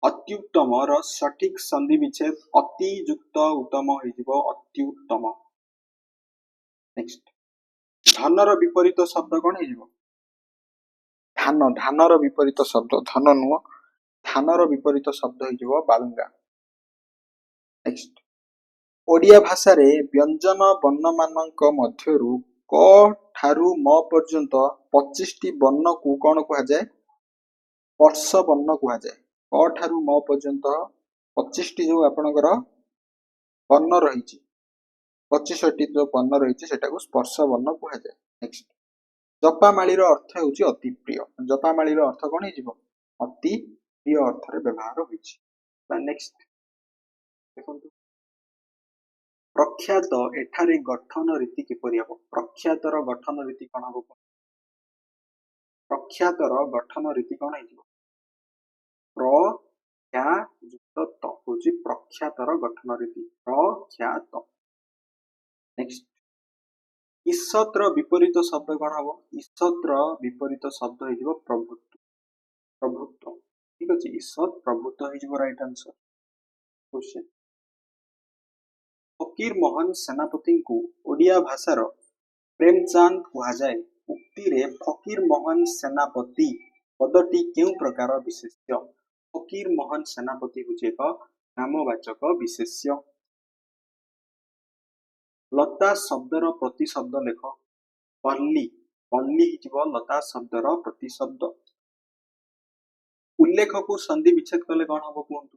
अत्युत्तम र सठिक संधि विच्छेद अति युक्त उत्तम हो अत्युत्तम नेक्स्ट धनर विपरीत शब्द कौन हो धान धानर विपरीत शब्द धन नुह धानर विपरीत शब्द हो बालुंगा नेक्स्ट ओडिया भाषा रे व्यंजन वर्ण मानक मध्यरु क ठारू म पर्यंत 25 टी वर्ण को कौन कहा जाए स्पर्श वर्ण कहा जाए क ठारू म पर्यंत 25 टी जो आपनकर वर्ण रही 25 टी जो वर्ण रही सेटा को स्पर्श वर्ण कहा जाए नेक्स्ट जपामाळीर अर्थ हेउची अति प्रिय जपामाळीर अर्थ कौन हो अति प्रिय अर्थ रे व्यवहार होइछि नेक्स्ट देखंतु प्रख्यात एठारे गठन रीति किपरि हबो प्रख्यातर गठन रीति कोन हबो प्रख्यातर गठन रीति कोन हेजिबो प्रख्यात होची प्रख्यातर गठन रीति प्रख्यात नेक्स्ट ईसत्र विपरीत शब्द कोन हबो ईसत्र विपरीत शब्द हेजिबो प्रभुत्व प्रभुत्व ठीक अछि ईसत प्रभुत्व हेजिबो राइट आंसर क्वेश्चन फकीर मोहन सेनापति को ओडिया भाषार प्रेमचांद कहा जाए उक्ति रे फकीर मोहन सेनापति पदटी केउ प्रकार विशेष्य फकीर मोहन सेनापति होचे एक नामवाचक विशेष्य लता शब्दर प्रतिशब्द लेख पल्ली पल्ली हिजिबो लता शब्दर प्रतिशब्द उल्लेख को संधि विच्छेद कले कौन हम कहतु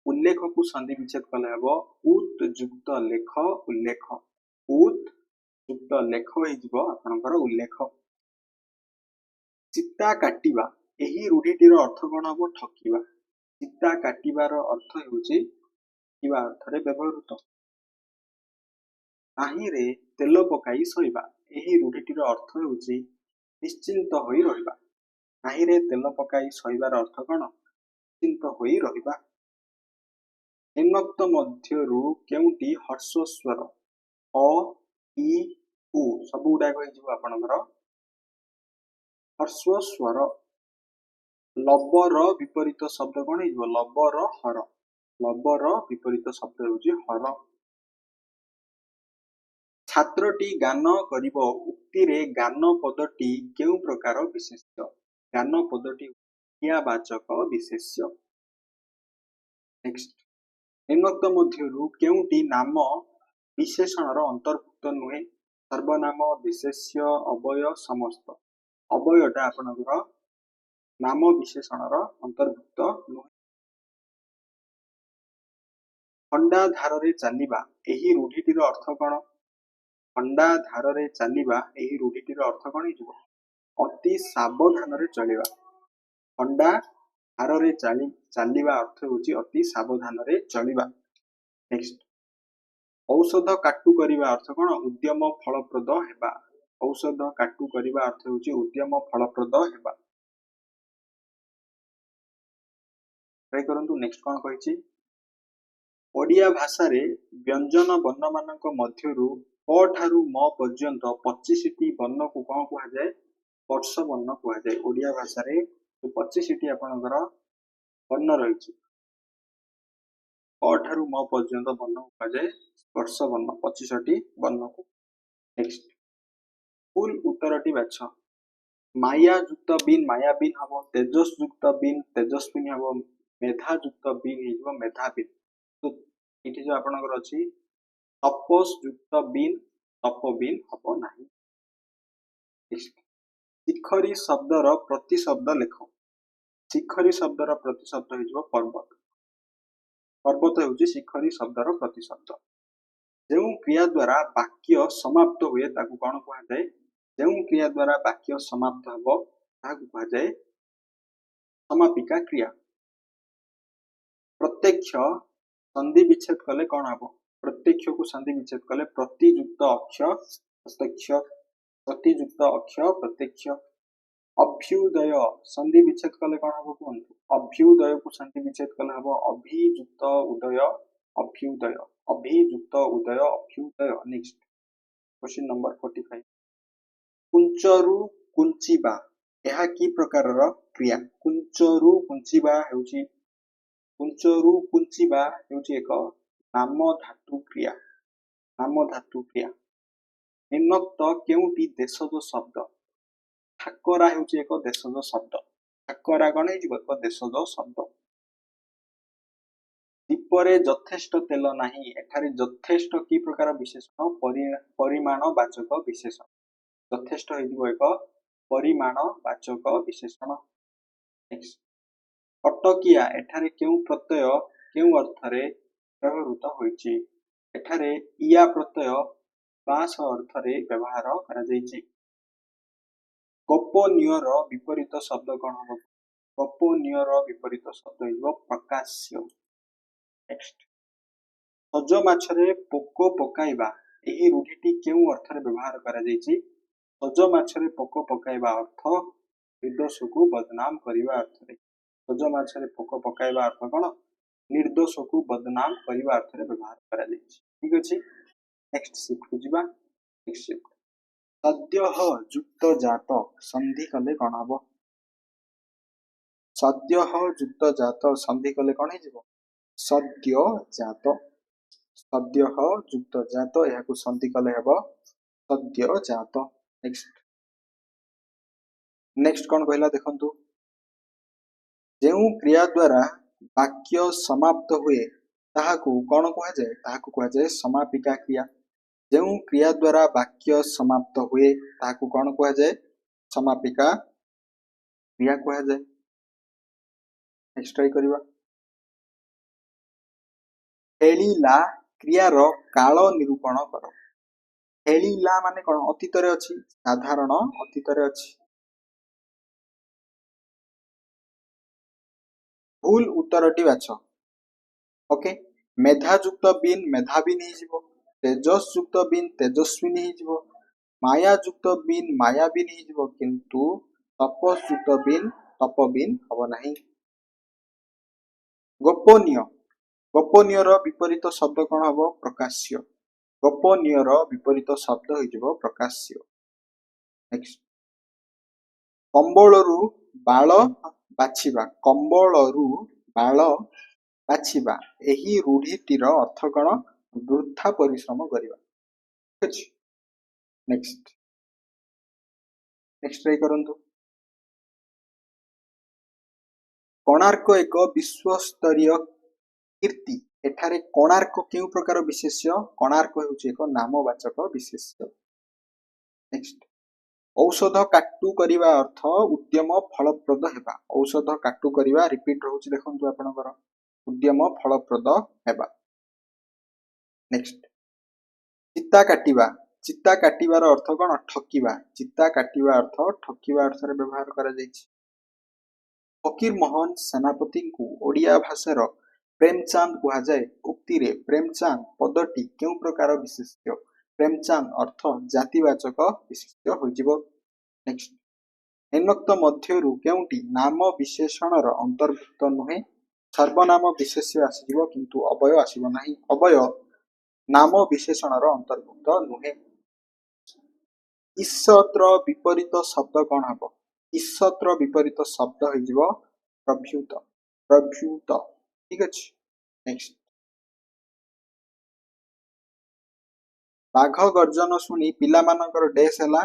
उल्लेख को संधि विच्छेद कले हम उत युक्त लेख उल्लेख उत युक्त लेख होकर उल्लेख चिता काटिबा एही रूढ़ीटीर अर्थ कौन हम ठकिबा चिता काटिबार अर्थ हेउची किबा अर्थरे व्यवहृत नाहीरे तेल पकाई सोइबा एही रूढ़ीटीर अर्थ हेउची निश्चिंत होई रहिबा नाहीरे तेल पकाई सोइबार अर्थ कौन निश्चिंत होई रहिबा निम्नोक्त मध्यरु केउटी हर्ष स्वर अ इ उ सब गुडा कहि आपनकर हर्ष स्वर लबर विपरीत शब्द कौन हो लबर हर लबर विपरीत शब्द होउची हर छात्रटी गान करिबो उक्ति रे गान पदटी केउ प्रकार विशेष्य गान पदटी क्रियावाचक विशेष्य नेक्स्ट निम्नोक्त मध्यरु केउटी नाम विशेषणर अंतर्भुक्त नुहे सर्वनाम विशेष्य अवय समस्त अवयटा आपनकर नाम विशेषणर अंतर्भुक्त नुहे खंडा धारे चलिबा एही रूढ़ीटीर अर्थ कौन खंडा धारे चलिबा एही रूढ़ीटीर अर्थ कौन हो अति सावधान रे चलिबा खंडा धारे चलिबा अर्थ होची अति सावधान रे चलिबा नेक्स्ट औषध काटू करिबा अर्थ कौन उद्यम फलप्रद हेबा औषध काटू करिबा अर्थ होची उद्यम फलप्रद हेबा ट्राई करंतु नेक्स्ट कौन कहिची ओडिया भाषा रे व्यंजन वर्ण मानक मध्यरु क ठारू म पर्यंत 25टी वर्ण को कौन कहा जाए स्पर्श वर्ण कहा जाए ओडिया भाषा रे 25टी आपनकर वर्ण रहिछि क ठारू म पर्यंत वर्ण कहा जाए स्पर्श वर्ण 25टी वर्ण को नेक्स्ट फुल उत्तरटी बाछ माया युक्त बिन मायाबिन हबो तेजस युक्त बिन तेजस्विनी हबो मेधा युक्त बिन हिजो मेधाबिन तो इठी जो आपनकर अछि तपस युक्त बिन तपबिन हबो नाही शिखरी शब्दर प्रतिशब्द लेख शिखरी शब्दर प्रतिशब्द हिजो पर्वत पर्वत हेउची शिखरी शब्दर प्रतिशब्द जेउ क्रिया द्वारा वाक्य समाप्त हुए ताकू कोन कहा जाए जेउ क्रिया द्वारा वाक्य समाप्त हबो ताकू कहा जाए समापिका क्रिया प्रत्यक्ष संधि विच्छेद कले कौन हम प्रत्यक्ष को संधि विच्छेद कले प्रतियुक्त अक्ष प्रत्यक्ष प्रतियुक्त अक्ष प्रत्यक्ष अभ्युदय संधि विच्छेद कले कौन हम कहतु अभ्युदय को संधि विच्छेद कले हम अभियुक्त उदय अभ्युदय अभियुक्त उदय अभ्युदय नेक्स्ट क्वेश्चन नंबर 45 कुंचरु कुंचिबा यह की प्रकारर क्रिया कुंचरु कुंचिबा हेउची कुंचरु कुंचिबा हेउची एक नाम धातु क्रिया निम्नोक्त केउटी देशज शब्द ठाकरा हेउची एक देशज शब्द ठाकरा कौन हेजिबो एक देशज शब्द दीपरे यथेष्ट तेल नाही एठारे यथेष्ट की प्रकार विशेषण परिमाण वाचक विशेषण यथेष्ट हेजिबो एक परिमाण वाचक विशेषण नेक्स्ट अटकिया एठारे केउ प्रत्यय केउ अर्थरे व्यवहृत होइछि एठारे इया प्रत्यय बास अर्थरे व्यवहार करा जाइछि गोपनीयर विपरीत शब्द कौन हम गोपनीयर विपरीत शब्द हिजो प्रकाश्य नेक्स्ट सज माछरे पोको पकाइबा एही रूढ़ीटी केउ अर्थरे व्यवहार करा जाइछि सज माछरे पोको पकाइबा अर्थ निर्दोष को बदनाम करिबा अर्थरे सज माछरे पोको पकाइबा अर्थ कौन निर्दोष को बदनाम करिबा अर्थरे व्यवहार करा जाइछि ठीक अछि नेक्स्ट शिफ्ट जिबा नेक्स्ट शिफ्ट सद्यः युक्त जात संधि कले कौन हम सद्यः युक्त जात संधि कले कौन हेजिबो सद्य युक्त जात याकू संधि कले हेबो सद्य जात नेक्स्ट कौन कहला देखंतु जेउ क्रिया द्वारा वाक्य समाप्त हुए ताहाकू कौन कहा जाए ताहाकू कहा जाए समापिका क्रिया जेउ क्रिया द्वारा वाक्य समाप्त हुए ताहाकू कौन कहा जाए समापिका क्रिया कहा जाए नेक्स्ट ट्राई करिवा खेलिला क्रियार काल निरूपण कर खेलिला माने कोन अतीत रे अछि साधारण अतीत रे अछि भूल उत्तरटी बाछ ओके मेधायुक्त बिन मेधाविन ही जीवो तेजसयुक्त बिन तेजस्विनी ही जीवो मायायुक्त बिन मायाविन ही जीवो किंतु तपस्युक्त बिन तपबिन हब नाही गोपनीय गोपनीय रो विपरीत शब्द कोन हबो प्रकाश्य गोपनीय रो विपरीत शब्द होई जीवो प्रकाश्य नेक्स्ट कंबळरू बाळ बाछिबा कंबळरू बाळ बाछिबा एही रूढीटीर अर्थ कोन वृथा परिश्रम करिबा ठीक अछि नेक्स्ट नेक्स्ट ट्राई करंतु कोणार्क एक विश्वस्तरीय कीर्ति एठारे कोणार्क केउ प्रकार विशेष्य कोणार्क हेउची एक नामवाचक विशेष्य नेक्स्ट औषध काटू करिवा अर्थ उद्यम फलप्रद हेबा औषध काटू करिवा रिपीट रहउची देखंतु आपनकर उद्यम फलप्रद हेबा नेक्स्ट चित्ता काटिबार अर्थ कोन ठकिबा चित्ता काटिबा अर्थ ठकिबा अर्थ रे व्यवहार करा जायछि फकीर मोहन सेनापति को ओडिया भाषार प्रेमचांद कुहा जाए उक्ति रे प्रेमचांद पदटी केउ प्रकार विशेष्य प्रेमचांद अर्थ जातिवाचक विशेष्य होइजिबो नेक्स्ट निम्नोक्त मध्यरु केउटी नाम विशेषणर अंतर्भुक्त नुहे सर्वनाम विशेष्य आसीजिबो किंतु अवय आसीबो नाही अवय नाम विशेषणर अंतर्भुक्त नुहे ईषत्र विपरीत शब्द कोन हबो ईषत्र विपरीत शब्द होइजिबो प्रभ्युत प्रभ्युत ठीक अछि नेक्स्ट बाघ गर्जन सुनी पिला मानकर डेस हला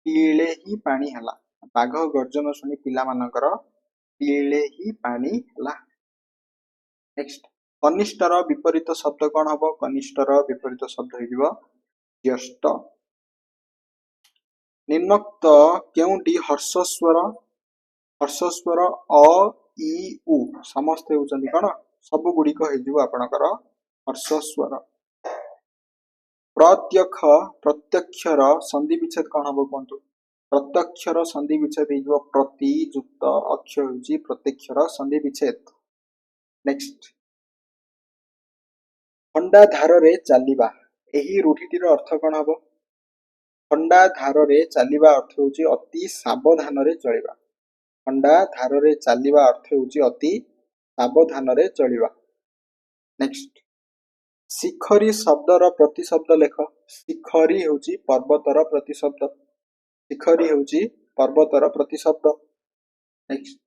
पीले ही पानी हला बाघ गर्जन सुनी पिला मानकर पीले ही पानी हला नेक्स्ट कनिष्ठर विपरीत शब्द कोन हबो कनिष्ठर विपरीत शब्द होइजिबो ज्येष्ठ निम्नोक्त केउटी हर्षस्वर अ इ उ समस्त हेउचंदी कोन सब गुडी को हेजिबो आपनकर हर्षस्वर प्रत्यक्षर संधि विच्छेद कोन हबो कोंतु प्रत्यक्षर संधि विच्छेद हेजिबो प्रति युक्त अक्ष हेउची प्रत्यक्षर संधि विच्छेद नेक्स्ट खंडा धार रे चालिबा एही रूढीटीर अर्थ कोन हबो खंडा धार रे चालिबा अर्थ हेउची अति सावधान रे चलिबा खंडा धार रे चालिबा अर्थ हेउची अति सावधान रे चलिबा नेक्स्ट शिखरी शब्दर प्रतिशब्द लेख शिखरी हेउची पर्वतर प्रतिशब्द शिखरी हेउची पर्वतर प्रतिशब्द नेक्स्ट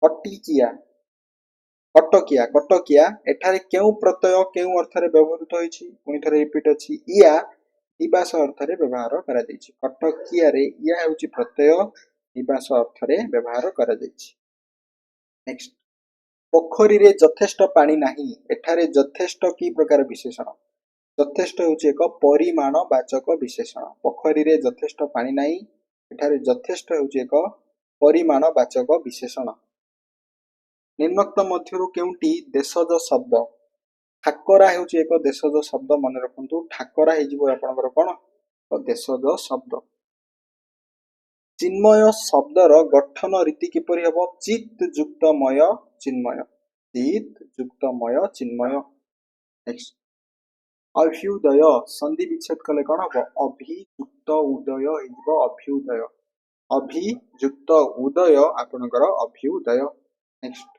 कटिकिया कटकिया कटकिया एठारे केउ प्रत्यय केउ अर्थ रे व्यवहृत होईछि पुनि थरे रिपीट अछि इया निवास अर्थ रे व्यवहार करा दैछि कटकिया रे इया हेउछि प्रत्यय निवास अर्थ रे व्यवहार करा दैछि नेक्स्ट पोखरी रे यथेष्ट पानी नाही एठारे यथेष्ट की प्रकार विशेषण यथेष्ट हेउछि एक परिमाण वाचक विशेषण पोखरी रे यथेष्ट पानी नाही एठारे यथेष्ट हेउछि एक परिमाण वाचक विशेषण निम्नोक्त मध्यरु केउटी देशज शब्द ठाकरा हेउछि एक देशज शब्द मन रखंतु ठाकरा हेजिबो आपनकर कोन तो देशज शब्द चिन्मय शब्दर गठन रीति किपरि हबो चित्त युक्तमय चिन्मय चित्त युक्तमय चिन्मय नेक्स्ट अभ्युदय संधि विच्छेद कले कोन हबो अभियुक्त उदय हेजिबो अभ्युदय अभियुक्त उदय आपनकर अभ्युदय नेक्स्ट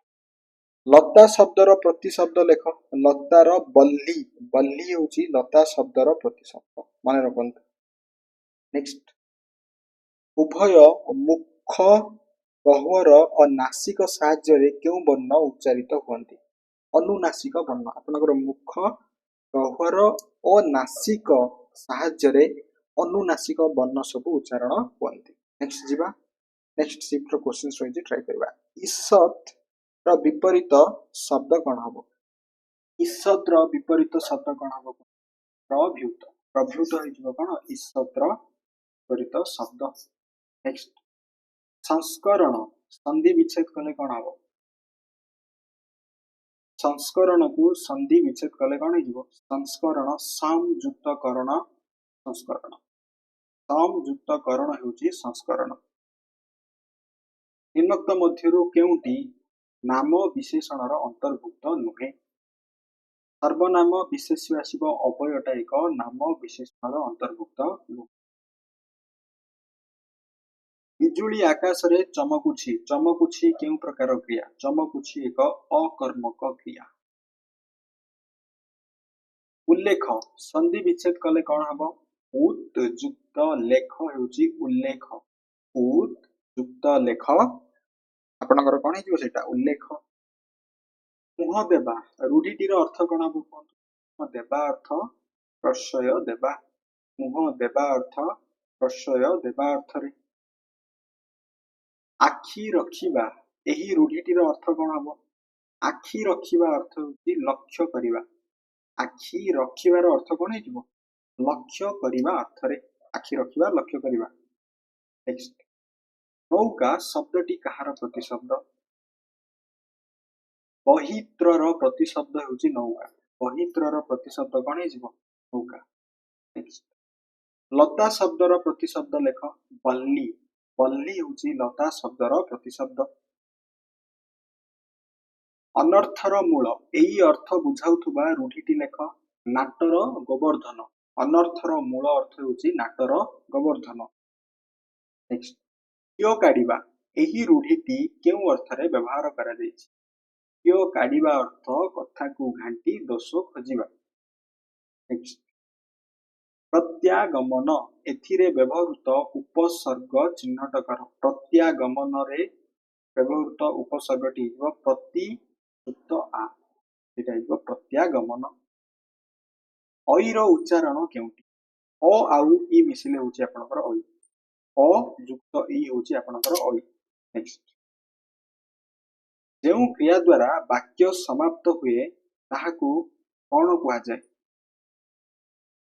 लता शब्दर प्रतिशब्द लेख लतार बल्ली बल्ली होची लता शब्दर प्रतिशब्द माने रखंतु नेक्स्ट उभय मुख गह्वर और नासिक साहाय्य रे केउ वर्ण उच्चारित होंती अनुनासिक वर्ण आपनकर मुख गह्वर और नासिक साहाय्य रे अनुनासिक वर्ण सब उच्चारण होंती नेक्स्ट जीवा नेक्स्ट शिफ्ट रो क्वेश्चंस रहिजे ट्राई करबा ईषत ର विपरीत शब्द कोन हबो ईषत ର विपरीत शब्द कोन हबो प्रभृत प्रभृत हेजिबो कोन ईषत ର विपरीत शब्द नेक्स्ट संस्करण संधि विच्छेद कले कौन हम संस्करण को संधि विच्छेद कले कौन हो संस्करण संयुक्तकरण संस्करण संयुक्तकरण होउची संस्करण निम्नोक्त मध्यरु केउंटी नाम विशेषणर अंतर्भुक्त नुहे सर्वनाम विशेष्य आसिब अवयटा एक नाम विशेषणर अंतर्भुक्त नुहे बिजुली आकाश रे चमकुछि केउ प्रकार क्रिया चमकुछि एक अकर्मक क्रिया उल्लेख संधि विच्छेद कले कौन हम उत युक्त लेख होउची उल्लेख उत युक्त लेख आपणकर कौन हो सेटा उल्लेख मुह देबा रूढ़ीटीर अर्थ कौन हम मुह देबा अर्थ प्रश्रय देबा मुह देबा अर्थ प्रश्रय देबा अर्थ रे आखि रखिबा एही रूढ़ीटीर अर्थ कौन हम आखि रखिबा अर्थ होउची लक्ष्य करिबा आखि रखिबार अर्थ कौन हो लक्ष्य करिबा अर्थ रे आखि रखिबा लक्ष्य करिबा नेक्स्ट नौका शब्दटी कहार प्रतिशब्द बहित्रर प्रतिशब्द होउची नौका बहित्रर प्रतिशब्द कौन हो नौका नेक्स्ट लता शब्दर प्रतिशब्द लेख बल्ली बल्ली होउची लता शब्दर प्रतिशब्द अनर्थर मूल एई अर्थ बुझाउथुबा रूढ़ीटी लेख नाटर गोवर्धन अनर्थर मूल अर्थ होउची नाटर गोवर्धन नेक्स्ट क्यों काढ़िबा एही रूढ़ीटी केउ अर्थरे व्यवहार करा जायछि क्यों काढ़िबा अर्थ कथा को घांटी दोष खोजिबा नेक्स्ट प्रत्यागमन एथिरे व्यवहृत उपसर्ग चिन्हट कर प्रत्यागमन रे व्यवहृत उपसर्गटी प्रति युक्त आ एटा प्रत्यागमन ऐर उच्चारण केउटी अ आउ इ मिसिले होची आपनकर ऐ अ युक्त इ होची आपनकर ऐ नेक्स्ट जेउ क्रिया द्वारा वाक्य समाप्त हुए ताहाकू कोन कुआ जाय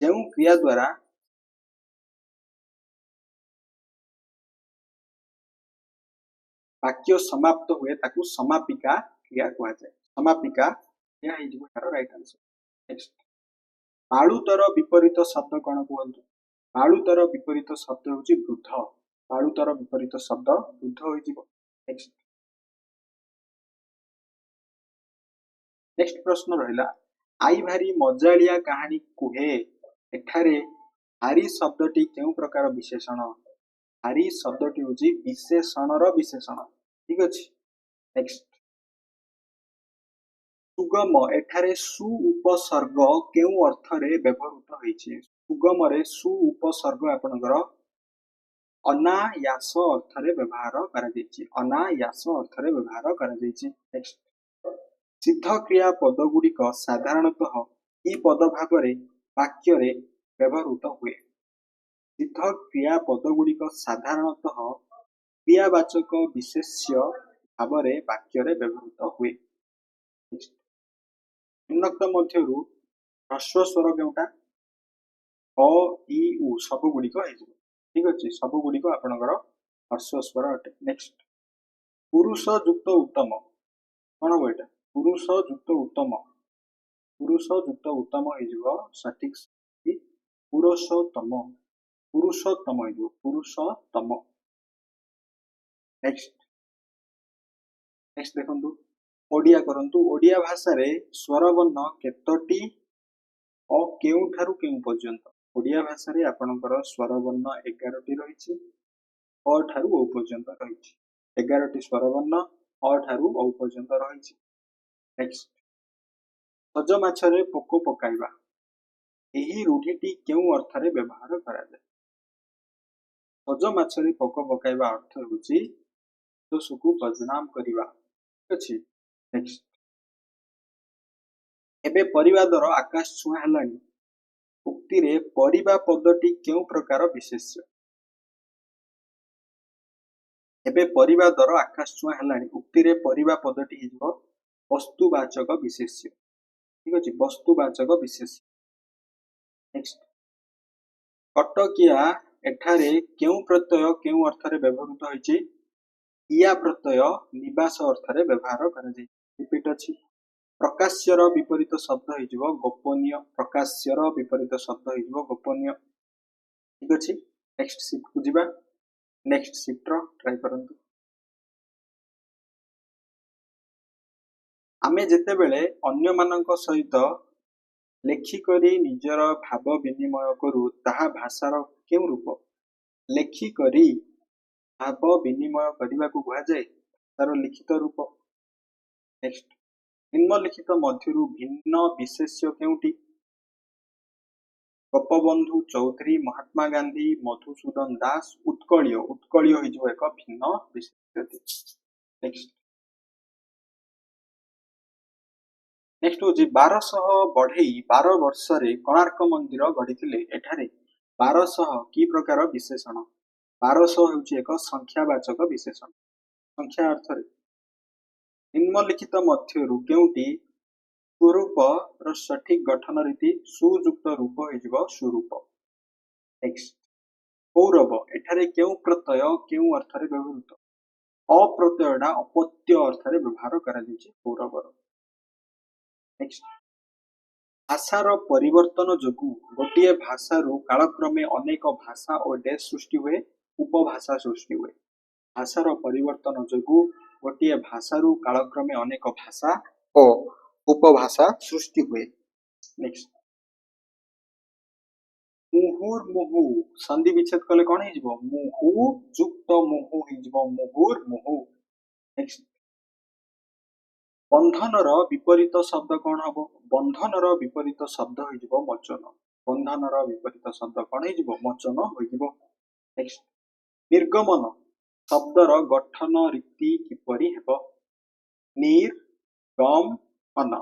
जेउ क्रिया द्वारा वाक्य समाप्त हुए ताकू समापिका क्रिया कुआ जाय समापिका या हि जिवो तार राइट आंसर नेक्स्ट बाळुतर विपरीत शब्द कोन कहंतु बाळुतर विपरीत शब्द होची वृद्ध बाळुतर विपरीत शब्द वृद्ध होई जिवो नेक्स्ट नेक्स्ट प्रश्न रहिला आई भारी मजालिया कहानी कुहे एठारे हारी शब्दटी केउ प्रकार विशेषण हारी शब्दटी होची विशेषणर विशेषण ठीक अछि नेक्स्ट सुगम एठारे सु उपसर्ग केउ अर्थरे व्यवहृत होईछि सुगम रे सु उपसर्ग आपनकर अनायास अर्थरे व्यवहार करा जायछि अनायास अर्थरे व्यवहार करा जायछि नेक्स्ट सिद्ध क्रिया पद गुड़िक साधारणतः ई पद भाग रे वाक्य रे व्यवहृत हुए सिद्ध क्रिया पद गुड़िक साधारणतः क्रियावाचक विशेष्य भाव रे वाक्य रे व्यवहृत हुए निम्नोक्त मध्यरु ह्रस्व स्वर केउटा अ इ उ सब गुड़िक हेजिबो ठीक अछि सब गुड़िक आपनकर ह्रस्व स्वर अटे नेक्स्ट पुरुष युक्त उत्तम कोन हो एटा पुरुष युक्त उत्तम हेजिबो सठिक पुरुषोत्तम हेजिबो पुरुषोत्तम नेक्स्ट नेक्स्ट देखंतु ओडिया करंतु ओडिया भाषा रे स्वर वर्ण केतोटी अ केउ ठारू केउ पर्यंत ओडिया भाषा रे आपनकर स्वर वर्ण 11 टी रहिछि अ ठारू ओ पर्यंत रहिछि 11 टी स्वर वर्ण अ ठारू ओ पर्यंत रहिछि नेक्स्ट सज माछरे पोको पकाइबा एही रूढ़ीटी केउ अर्थरे व्यवहार करा जाय सज माछरे पोको पकाइबा अर्थ होछि दोषकु बदनाम करिबा अछि नेक्स्ट एबे परिवादर आकाश छुआ हलानी उक्ति रे परिबा पदटी केउ प्रकार विशेष्य एबे परिवादर आकाश छुआ हलानी उक्ति रे परिबा पदटी हिजो वस्तुवाचक विशेष्य ठीक अछि वस्तुवाचक विशेष्य नेक्स्ट कटकिया एठारे केउ प्रत्यय केउ अर्थरे व्यवहृत होइछि ଇଆ ପ୍ରତ୍ୟୟ ନିବାସ ଅର୍ଥରେ ବ୍ୟବହାର କରାଯାଏ। ରିପିଟ୍ ଅଛି। ପ୍ରକାଶ୍ୟର ବିପରୀତ ଶବ୍ଦ ହେଇଯିବ ଗୋପନୀୟ। ପ୍ରକାଶ୍ୟର ବିପରୀତ ଶବ୍ଦ ହେଇଯିବ ଗୋପନୀୟ। ଠିକ ଅଛି, ନେକ୍ସଟ ଶିଫ୍ଟ କୁ ଯିବା। ନେକ୍ସଟ ଶିଫ୍ଟର ଟ୍ରାଏ କରନ୍ତୁ। ଆମେ ଯେତେବେଳେ ଅନ୍ୟମାନଙ୍କ ସହିତ ଲେଖିକରି ନିଜର ଭାବ ବିନିମୟ କରୁ ତାହା ଭାଷାର କେଉଁ ରୂପ? ଲେଖିକରି ଭାବ ବିନିମୟ କରିବାକୁ କୁହାଯାଏ ଭାଷାର ଲିଖିତ ରୂପ। ନେକ୍ସଟ, ନିମ୍ନଲିଖିତ ମଧ୍ୟରୁ ଭିନ୍ନ ବିଶେଷ୍ୟ କେଉଁଟି? ଗୋପବନ୍ଧୁ ଚୌଧୁରୀ, ମହାତ୍ମା ଗାନ୍ଧୀ, ମଧୁସୂଦନ ଦାସ, ଉତ୍କଳୀୟ। ଉତ୍କଳୀୟ ହେଇଯିବ ଏକ ଭିନ୍ନ ବିଶେଷ୍ୟ। ନେକ୍ସଟ ହଉଛି 1200 ବଢେଇ 12 ବର୍ଷରେ କୋଣାର୍କ ମନ୍ଦିର ଗଢିଥିଲେ। ଏଠାରେ 1200 କି ପ୍ରକାର ବିଶେଷଣ? 1200 ହେଉଛି ଏକ ସଂଖ୍ୟାବାଚକ ବିଶେଷଣ, ସଂଖ୍ୟା ଅର୍ଥରେ। ନିମ୍ନଲିଖିତ ମଧ୍ୟରୁ କେଉଁଟି ସୁରୂପର ସଠିକ ଗଠନ ରୀତି? ସୁଯୁକ୍ତ ରୂପ ହେଇଯିବ ସୁରୂପ। ନେକ୍ସଟ, କୌରବ। ଏଠାରେ କେଉଁ ପ୍ରତ୍ୟୟ କେଉଁ ଅର୍ଥରେ ବ୍ୟବହୃତ? ଅପ୍ରତ୍ୟୟଟା ଅପତ୍ୟ ଅର୍ଥରେ ବ୍ୟବହାର କରାଯାଇଛି କୌରବର। ନେକ୍ସଟ, ଭାଷାର ପରିବର୍ତ୍ତନ ଯୋଗୁଁ ଗୋଟିଏ ଭାଷାରୁ କାଳକ୍ରମେ ଅନେକ ଭାଷା ଓ ଡେସ୍ ସୃଷ୍ଟି ହୁଏ, ଉପଭାଷା ସୃଷ୍ଟି ହୁଏ। ଭାଷାର ପରିବର୍ତ୍ତନ ଯୋଗୁଁ ଗୋଟିଏ ଭାଷାରୁ କାଳକ୍ରମେ ଅନେକ ଭାଷା ଓ ଉପଭାଷା ସୃଷ୍ଟି ହୁଏ। ନେକ୍ସଟ, ମୁହୁର୍ମୁହୁ ସନ୍ଧି ବିଚ୍ଛେଦ କଲେ କଣ ହେଇଯିବ? ମୁହୁ ଯୁକ୍ତ ମୁହୁ ହେଇଯିବ ମୁହୁର୍ମୁହୁ। ନେକ୍ସଟ, ବନ୍ଧନର ବିପରୀତ ଶବ୍ଦ କଣ ହବ? ବନ୍ଧନର ବିପରୀତ ଶବ୍ଦ ହେଇଯିବ ମୋଚନ। ବନ୍ଧନର ବିପରୀତ ଶବ୍ଦ କଣ ହେଇଯିବ? ମୋଚନ ହୋଇଯିବ। ନେକ୍ସଟ, ନିର୍ଗମନ ଶବ୍ଦର ଗଠନ ରୀତି କିପରି ହେବ? ନିର୍ଗମନ।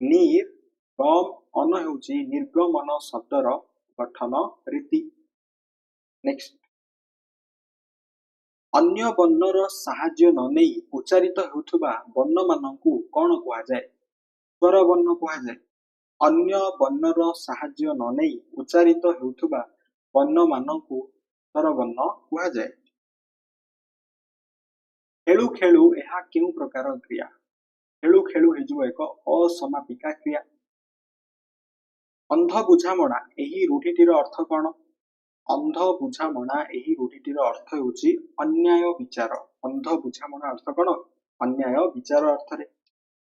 ନିର୍ଗମନ ହେଉଛି ନିର୍ଗମନ ଶବ୍ଦର ଗଠନ ରୀତି। ନେକ୍ସଟ, ଅନ୍ୟ ବର୍ଣ୍ଣର ସାହାଯ୍ୟ ନ ନେଇ ଉଚ୍ଚାରିତ ହେଉଥିବା ବର୍ଣ୍ଣମାନଙ୍କୁ କଣ କୁହାଯାଏ? ସ୍ୱର ବର୍ଣ୍ଣ କୁହାଯାଏ। ଅନ୍ୟ ବର୍ଣ୍ଣର ସାହାଯ୍ୟ ନ ନେଇ ଉଚ୍ଚାରିତ ହେଉଥିବା ବର୍ଣ୍ଣମାନଙ୍କୁ ସ୍ୱର ବର୍ଣ୍ଣ କୁହାଯାଏ। ଖେଳୁ ଖେଳୁ ଏହା କେଉଁ ପ୍ରକାର କ୍ରିୟା? ଖେଳୁ ଖେଳୁ ହେଇଯିବ ଏକ ଅସମାପିକା କ୍ରିୟା। ଅନ୍ଧ ବୁଝାମଣା ଏହି ରୂଢିଟିର ଅର୍ଥ କଣ? ଅନ୍ଧ ବୁଝାମଣା ଏହି ରୂଢିଟିର ଅର୍ଥ ହେଉଛି ଅନ୍ୟାୟ ବିଚାର। ଅନ୍ଧ ବୁଝାମଣା ଅର୍ଥ କଣ? ଅନ୍ୟାୟ ବିଚାର ଅର୍ଥରେ।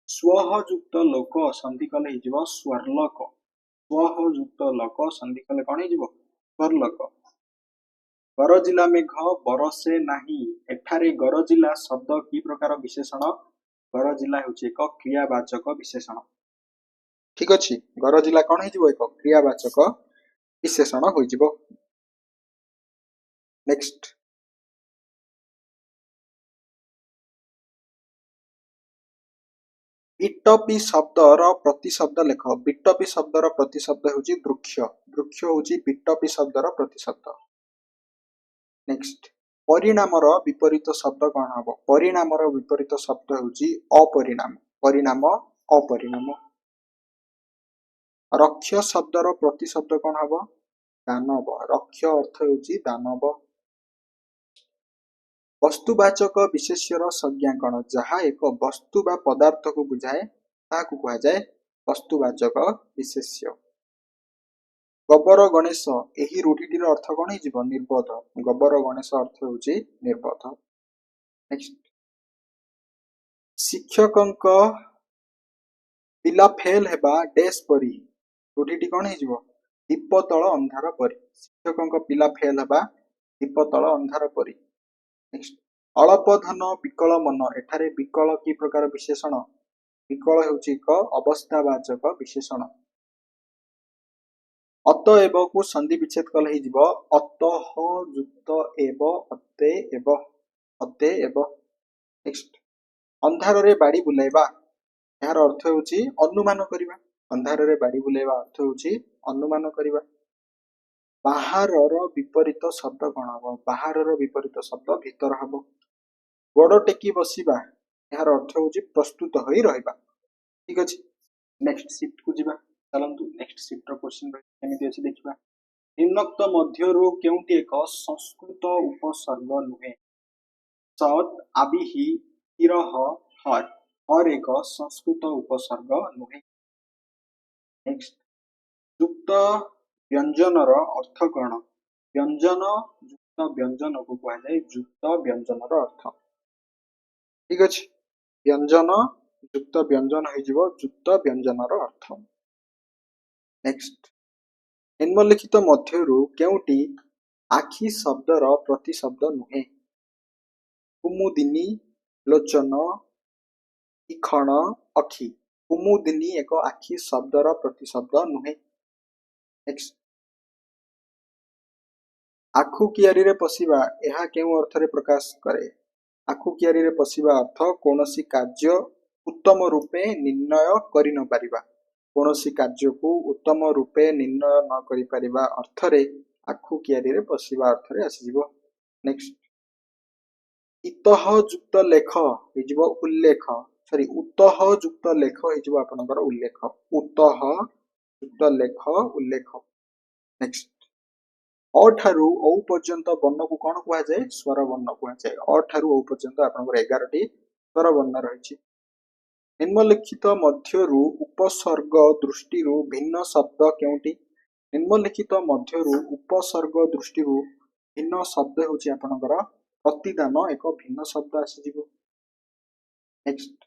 ସ୍ୱହ ଯୁକ୍ତ ଲୋକ ସନ୍ଧି କଲେ ହେଇଯିବ ସ୍ୱର୍ଲୋକ। ସ୍ୱହ ଯୁକ୍ତ ଲୋକ ସନ୍ଧି କଲେ କଣ ହେଇଯିବ? ସ୍ୱର୍ଲୋକ। ଗରଜିଲା ମେଘ ବରଷେ ନାହିଁ। ଏଠାରେ ଗରଜିଲା ଶବ୍ଦ କି ପ୍ରକାର ବିଶେଷଣ? ଗରଜିଲା ହେଉଛି ଏକ କ୍ରିୟାବାଚକ ବିଶେଷଣ। ଠିକ ଅଛି, ଗରଜିଲା କଣ ହେଇଯିବ? ଏକ କ୍ରିୟାବାଚକ ବିଶେଷଣ ହୋଇଯିବ। ନେକ୍ସଟ, ବିଟପି ଶବ୍ଦର ପ୍ରତିଶବ୍ଦ ଲେଖ। ବିଟପି ଶବ୍ଦର ପ୍ରତିଶବ୍ଦ ହେଉଛି ବୃକ୍ଷ। ବୃକ୍ଷ ହେଉଛି ବିଟପି ଶବ୍ଦର ପ୍ରତିଶବ୍ଦ। ନେକ୍ସଟ, ପରିଣାମର ବିପରୀତ ଶବ୍ଦ କଣ ହବ? ପରିଣାମର ବିପରୀତ ଶବ୍ଦ ହେଉଛି ଅପରିଣାମ। ପରିଣାମ, ଅପରିଣାମ। ରକ୍ଷ ଶବ୍ଦର ପ୍ରତିଶବ୍ଦ କଣ ହବ? ଦାନବ। ରକ୍ଷ ଅର୍ଥ ହେଉଛି ଦାନବ। ବସ୍ତୁବାଚକ ବିଶେଷ୍ୟର ସଂଜ୍ଞା କଣ? ଯାହା ଏକ ବସ୍ତୁ ବା ପଦାର୍ଥକୁ ବୁଝାଏ ତାହାକୁ କୁହାଯାଏ ବସ୍ତୁବାଚକ ବିଶେଷ୍ୟ। ଗୋବର ଗଣେଶ ଏହି ରୂଢିଟିର ଅର୍ଥ କଣ ହେଇଯିବ? ନିର୍ବୋଧ। ଗୋବର ଗଣେଶ ଅର୍ଥ ହେଉଛି ନିର୍ବୋଧ। ନେକ୍ସଟ, ଶିକ୍ଷକଙ୍କ ପିଲା ଫେଲ ହେବା ଡେସ୍ ପରି। ରୂଢିଟି କଣ ହେଇଯିବ? ଦୀପ ତଳ ଅନ୍ଧାର ପରି। ଶିକ୍ଷକଙ୍କ ପିଲା ଫେଲ ହେବା ଦୀପ ତଳ ଅନ୍ଧାର ପରି। ନେକ୍ସଟ, ଅଳପ ଧନ ବିକଳ ମନ। ଏଠାରେ ବିକଳ କି ପ୍ରକାର ବିଶେଷଣ? ବିକଳ ହେଉଛି ଏକ ଅବସ୍ଥାବାଚକ ବିଶେଷଣ। ଅତଏବକୁ ସନ୍ଧି ବିଚ୍ଛେଦ କଲେ ହେଇଯିବ ଅତଃ ଯୁକ୍ତ ଏବ ଅତେଏବ। ଅତେଏବ। ନେକ୍ସଟ, ଅନ୍ଧାରରେ ବାଡ଼ି ବୁଲାଇବା। ଏହାର ଅର୍ଥ ହେଉଛି ଅନୁମାନ କରିବା। ଅନ୍ଧାରରେ ବାଡ଼ି ବୁଲାଇବା ଅର୍ଥ ହେଉଛି ଅନୁମାନ କରିବା। ବାହାରର ବିପରୀତ ଶବ୍ଦ କଣ ହବ? ବାହାରର ବିପରୀତ ଶବ୍ଦ ଭିତର ହବ। ଗୋଡ଼ ଟେକି ବସିବା ଏହାର ଅର୍ଥ ହେଉଛି ପ୍ରସ୍ତୁତ ହୋଇ ରହିବା। ଠିକ ଅଛି, ନେକ୍ସଟ ଶିଫ୍ଟ କୁ ଯିବା। ଚାଲନ୍ତୁ ନେକ୍ସଟ ଶିଫ୍ଟର କ୍ୱେଶ୍ଚିନ୍ କେମିତି ଅଛି ଦେଖିବା। ନିମ୍ନୋକ୍ତ ମଧ୍ୟରୁ କେଉଁଟି ଏକ ସଂସ୍କୃତ ଉପସର୍ଗ ନୁହେଁ? सत् आबिहि हिरः हर हर एक संस्कृत उपसर्ग नुहे। नेक्स्ट युक्त व्यंजनर अर्थ कौन व्यंजन युक्त व्यंजन को कह जाए युक्त व्यंजनर अर्थ ठीक अच्छे व्यंजन युक्त व्यंजन हो युक्त व्यंजनर अर्थ। नेक्स्ट निम्नलिखित मध्यरु केउटी आखि शब्दर प्रतिशब्द नुहे कुमुदिनी लोचन इखण अखि कुमुदिनी एक आखि शब्दर प्रतिशब्द नुहे। नेक्स्ट आखु कियारी रे पशिबा एहा केउ अर्थ रे प्रकाश करे आखु कियारी रे पशिबा अर्थ कोनोसी कार्य उत्तम रूपे निर्णय करि न पारिबा कोनोसी कार्य को उत्तम रूपे निर्णय न करि पारिबा अर्थ रे आखु कियारी रे पशिबा अर्थ रे आसीजिवो। नेक्स्ट इतः युक्त लेख हेजिवो उल्लेख सॉरी उतः युक्त लेख हेजिवो आपनकर उल्लेख उतः युक्त लेख उल्लेख। नेक्स्ट अ ठारू औ पर्यंत वर्ण को कोन कुआ जाय स्वर वर्ण कुआ जाय अ ठारू औ पर्यंत आपनकर 11 टी स्वर वर्ण रहिछि। निम्नलिखित मध्यरु उपसर्ग दृष्टिरु भिन्न शब्द केउटी निम्नलिखित मध्यरु उपसर्ग दृष्टिरु भिन्न शब्द होछि आपनकर प्रतिदान एक भिन्न शब्द आसीजिवो। नेक्स्ट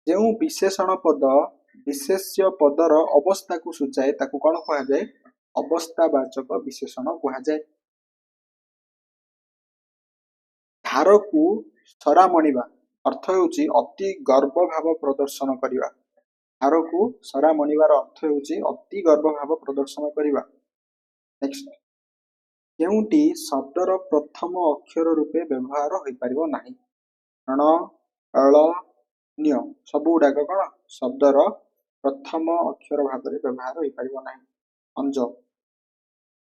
जेउ विशेषण पद विशेष्य पदर अवस्था को सूचाए ताकू कोन कहा जाय अवस्थावाचक विशेषण कहा जाय। धार को सरा मणिबा अर्थ होछि अति गर्व भाव प्रदर्शन करिवा धार को सरा मणिबार अर्थ होछि अति गर्व भाव प्रदर्शन करिवा। नेक्स्ट केउटी शब्दर प्रथम अक्षर रूपे व्यवहार होई परिबो नाही ण अळ न्य सब गुडाक कौन शब्दर प्रथम अक्षर भाव में व्यवहार हो पारिबो नाही अंज।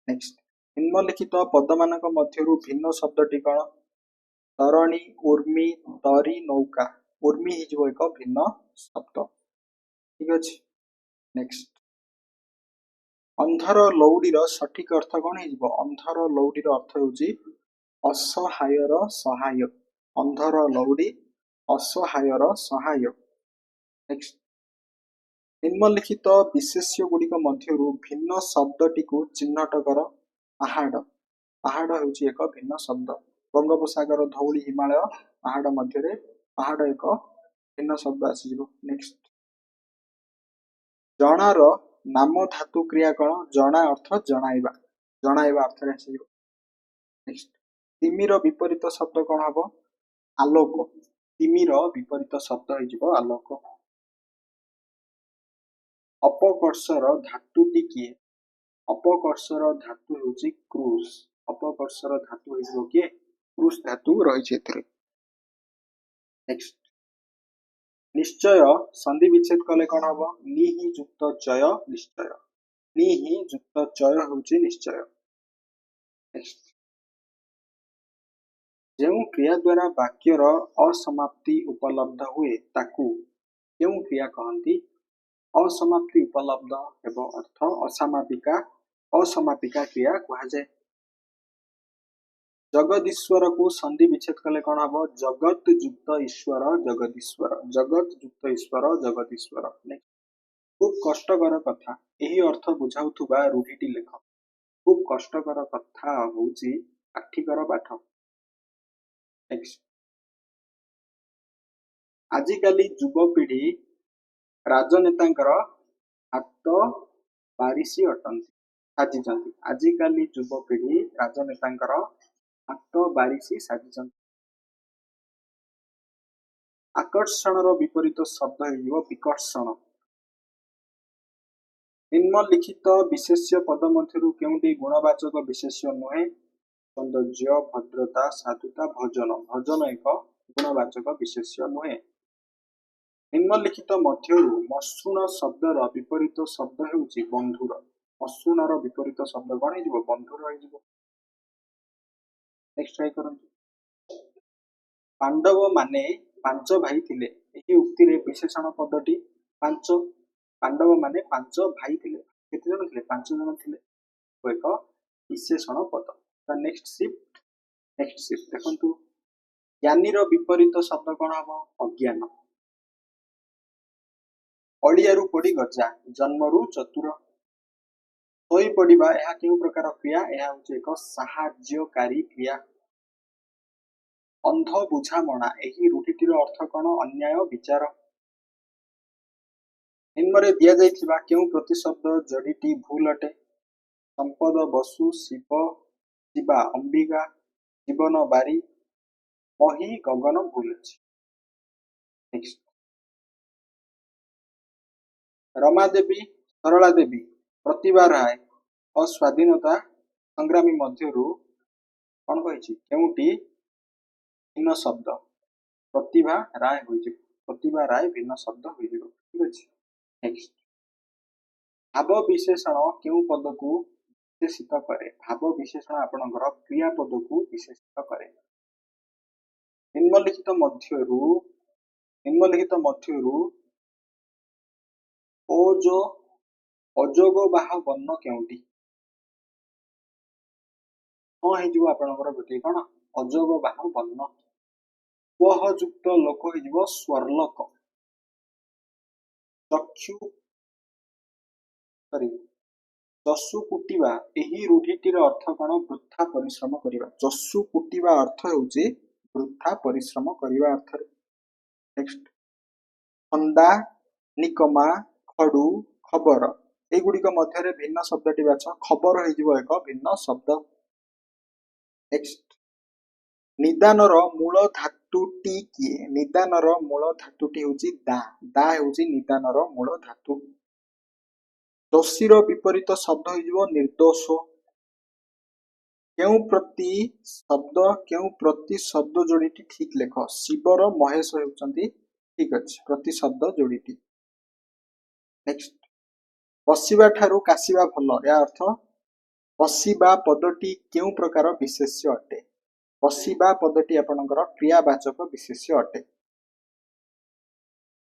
नेक्स्ट निम्नलिखित पद मानक मध्यरु भिन्न शब्दटी कौन तरणी उर्मी तरी नौका उर्मी हिजबो एक भिन्न शब्द ठीक अछि। नेक्स्ट अंधर लौडीर सठिक अर्थ कौन हिजबो अंधर लौडीर अर्थ होछि असहायर सहाय अंधर लौडी असहायर सहाय। नेक्स्ट निम्नलिखित विशेष्य गुड़िक मध्यरु भिन्न शब्दटी को चिन्हट कर पहाड़ पहाड़ होछि एक भिन्न शब्द बंगोपसागर धौली हिमालय पहाड़ मध्यरे पहाड़ एक भिन्न शब्द आसीजिवो। नेक्स्ट जणार नाम धातु क्रिया कौन जना अर्थ जणाइबा अर्थ रे आसीजिवो। नेक्स्ट तिमिर विपरीत शब्द कौन हबो आलोक तिमिर विपरीत शब्द होइजिवो आलोक। अपकर्षर धातुटी किए अपकर्षर धातु होछि क्रूस अपकर्षर धातु होइजिवो किए क्रूस धातु रहिछि एथिरे। नेक्स्ट निश्चय संधि विच्छेद कले कोन हबो निहि युक्त चय निश्चय निहि युक्त चय होछि निश्चय। नेक्स्ट जेउ क्रिया द्वारा वाक्यर असमाप्ति उपलब्ध हुए ताकू केउ क्रिया कहंती असमाप्ति उपलब्ध एवं अर्थ असमापिका क्रिया कहा जाए। जगदीश्वर को संधि विच्छेद कले कौन हम जगत युक्त ईश्वर जगदीश्वर जगत युक्त ईश्वर जगदीश्वर। खूब कष्टकर कथा यही अर्थ बुझाउथुबा रूढ़ीटी लेख खूब कष्टकर कथा होउछि पाठिकर पाठ। नेक्स्ट आजिकाली युवपीढ़ी राजनेतांकर हाथ बारिशी अटंती साजिचंती आजिकाली युवपीढ़ी राजनेतांकर हाथ बारिशी साजिचंती। आकर्षणर विपरीत शब्द हो विकर्षण। निम्नलिखित विशेष्य पद मध्यरु केउटी गुणवाचक विशेष्य नुहे सौंदर्य भद्रता साधुता भजन भजन एक गुणवाचक विशेष्य नुहे। निम्नलिखित मध्यरु मसृण शब्दर विपरीत शब्द हेउछि बंधुर मसृणर विपरीत शब्द कोन हेजिवो बंधुर हेजिवो। नेक्स्ट ट्राई करंतु पांडव माने पांच भाई थिले एही उक्ति रे विशेषण पदटी पांच पांडव माने पांच भाई थिले केते जण थिले पांच जण थिले तो एक विशेषण पद। नेक्स्ट शिफ्ट देखंतु ज्ञानीर विपरीत शब्द कौन हम अज्ञान। अड़ियारू पड़ी गजा जन्मरू चतुर। शोई पड़िबा यह केउ प्रकार क्रिया यह होची एक साहाय्यकारी क्रिया। अंध बुझामणा एही रूढ़िटीर अर्थ कौन अन्याय विचार। निम्न दिया जाइथिबा केउ प्रतिशब्द जोड़ीटी भूल अटे। संपद बसु शिव शिवा अंबिका जीवन बारी मही गगन भूल अछि। नेक्स्ट रमा देवी सरला देवी प्रतिभा राय और स्वाधीनता संग्रामी मध्यरु कौन कहिछि केउटी भिन्न शब्द प्रतिभा राय होइछि। प्रतिभा राय भिन्न शब्द होइजिबो। ठीक अछि। नेक्स्ट भाव विशेषण केउ पद को विशेषित करे। भाव विशेषण आपणकर क्रिया पद को विशेषित करे। निम्नलिखित मध्यरु ओजो अजोग बाह वर्ण केउटी हो आपणकर गोटे कौन अजोग बाह वर्ण। वह युक्त लोक हो स्वरलोक। चक्षु सॉरी चक्षु कुटिबा एही रूढ़िटीर अर्थ कौन वृथा परिश्रम करिबा। चक्षु कुटिबा अर्थ होउची वृथा परिश्रम करिबा अर्थ। नेक्स्ट अंदा निकमा खडू खबर एगुड़िक मध्य भिन्न शब्दटी बाछ। खबर हो एक भिन्न शब्द। नेक्स्ट निदानर मूल धातुटी किए। निदानर मूल धातुटी होची दा। दा होची निदानर मूल धातु। दोषीर विपरीत शब्द हो निर्दोष। केउ प्रति शब्द जोड़ीटी ठीक लेख। शिवर महेश होउचंती ठीक अछि प्रति शब्द जोड़ीटी। नेक्स्ट बसिबा ठारू कासिबा भल या अर्थ बसिबा पदटी केउ प्रकार विशेष्य अटे। बसिबा पदटी आपणकर क्रियावाचक विशेष्य अटे।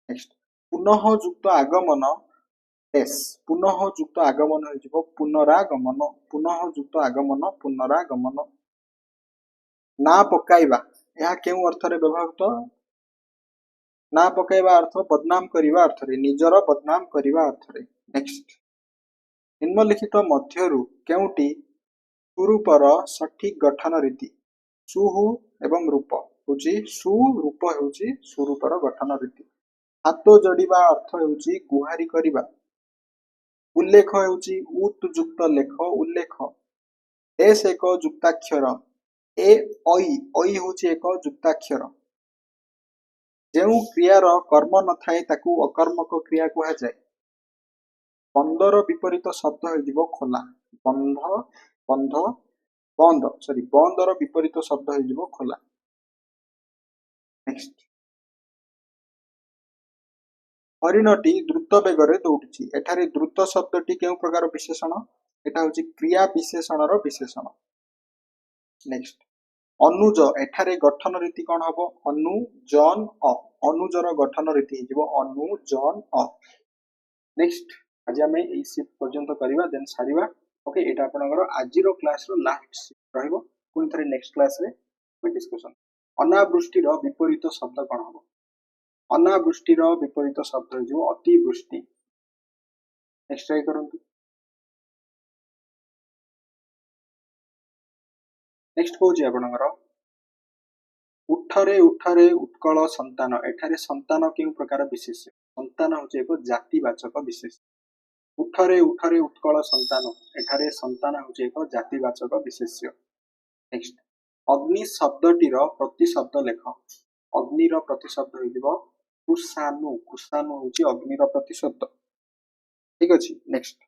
नेक्स्ट पुनः युक्त आगमन एस पुनः युक्त आगमन हो पुनरागमन। पुनः युक्त आगमन पुनरागमन। ना पकाइबा यह केउ अर्थ रे व्यवहृत। ना पकाइबा अर्थ बदनाम करिबा अर्थ रे निजर बदनाम करिबा अर्थ रे। नेक्स्ट निम्नलिखित मध्यरु केउटी सुरूपर सठिक गठन रीति। सुहु एवं रूप होची सुरूप होची सुरूपर गठन रीति। हाथ जोड़िबा अर्थ होची गुहारी करिबा। उल्लेख होची उत युक्त लेख उल्लेख। एस एक युक्ताक्षर ए ओई होची एक युक्ताक्षर। जेउ क्रियार कर्म न थाए ताकू अकर्मक क्रिया कुहा जाए। बंदर विपरीत शब्द हो खोला। बंध बंध बंद सॉरी बंदर विपरीत शब्द हो खोला। नेक्स्ट हरिणटी द्रुत बेगरे दौड़ुची। एठारे द्रुत शब्दटी केउ प्रकार विशेषण एटा होची क्रिया विशेषणर विशेषण। नेक्स्ट अनुज एठारे गठन रीति कौन हबो अनुजन अ। अनुजर गठन रीति हिजिबो अनुजन अ। नेक्स्ट आज आमे एई शिफ्ट पर्यंत करिबा देन सारिबा। ओके एटा आपनकर आजिरो क्लास रो लास्ट शिफ्ट रहइबो। पुनी थरे नेक्स्ट क्लास रे we डिस्कशन। अनावृष्टिर विपरीत शब्द कौन हबो। अनावृष्टिर विपरीत शब्द हो अतिवृष्टि। नेक्स्ट ट्राई करंतु। नेक्स्ट होची आपनकर उठरे उठरे उत्कल संतान। एठारे संतान केउ प्रकार विशेष्य। संतान होची एक जातिवाचक विशेष्य। उठरे उठरे उत्कल संतान एठारे संतान होची एक जातिवाचक विशेष्य। नेक्स्ट अग्नि शब्दटीर प्रतिशब्द लेख। अग्निर प्रतिशब्द होइदिबो कुसानु। कुसानु होची अग्निर प्रतिशब्द। ठीक अछि। नेक्स्ट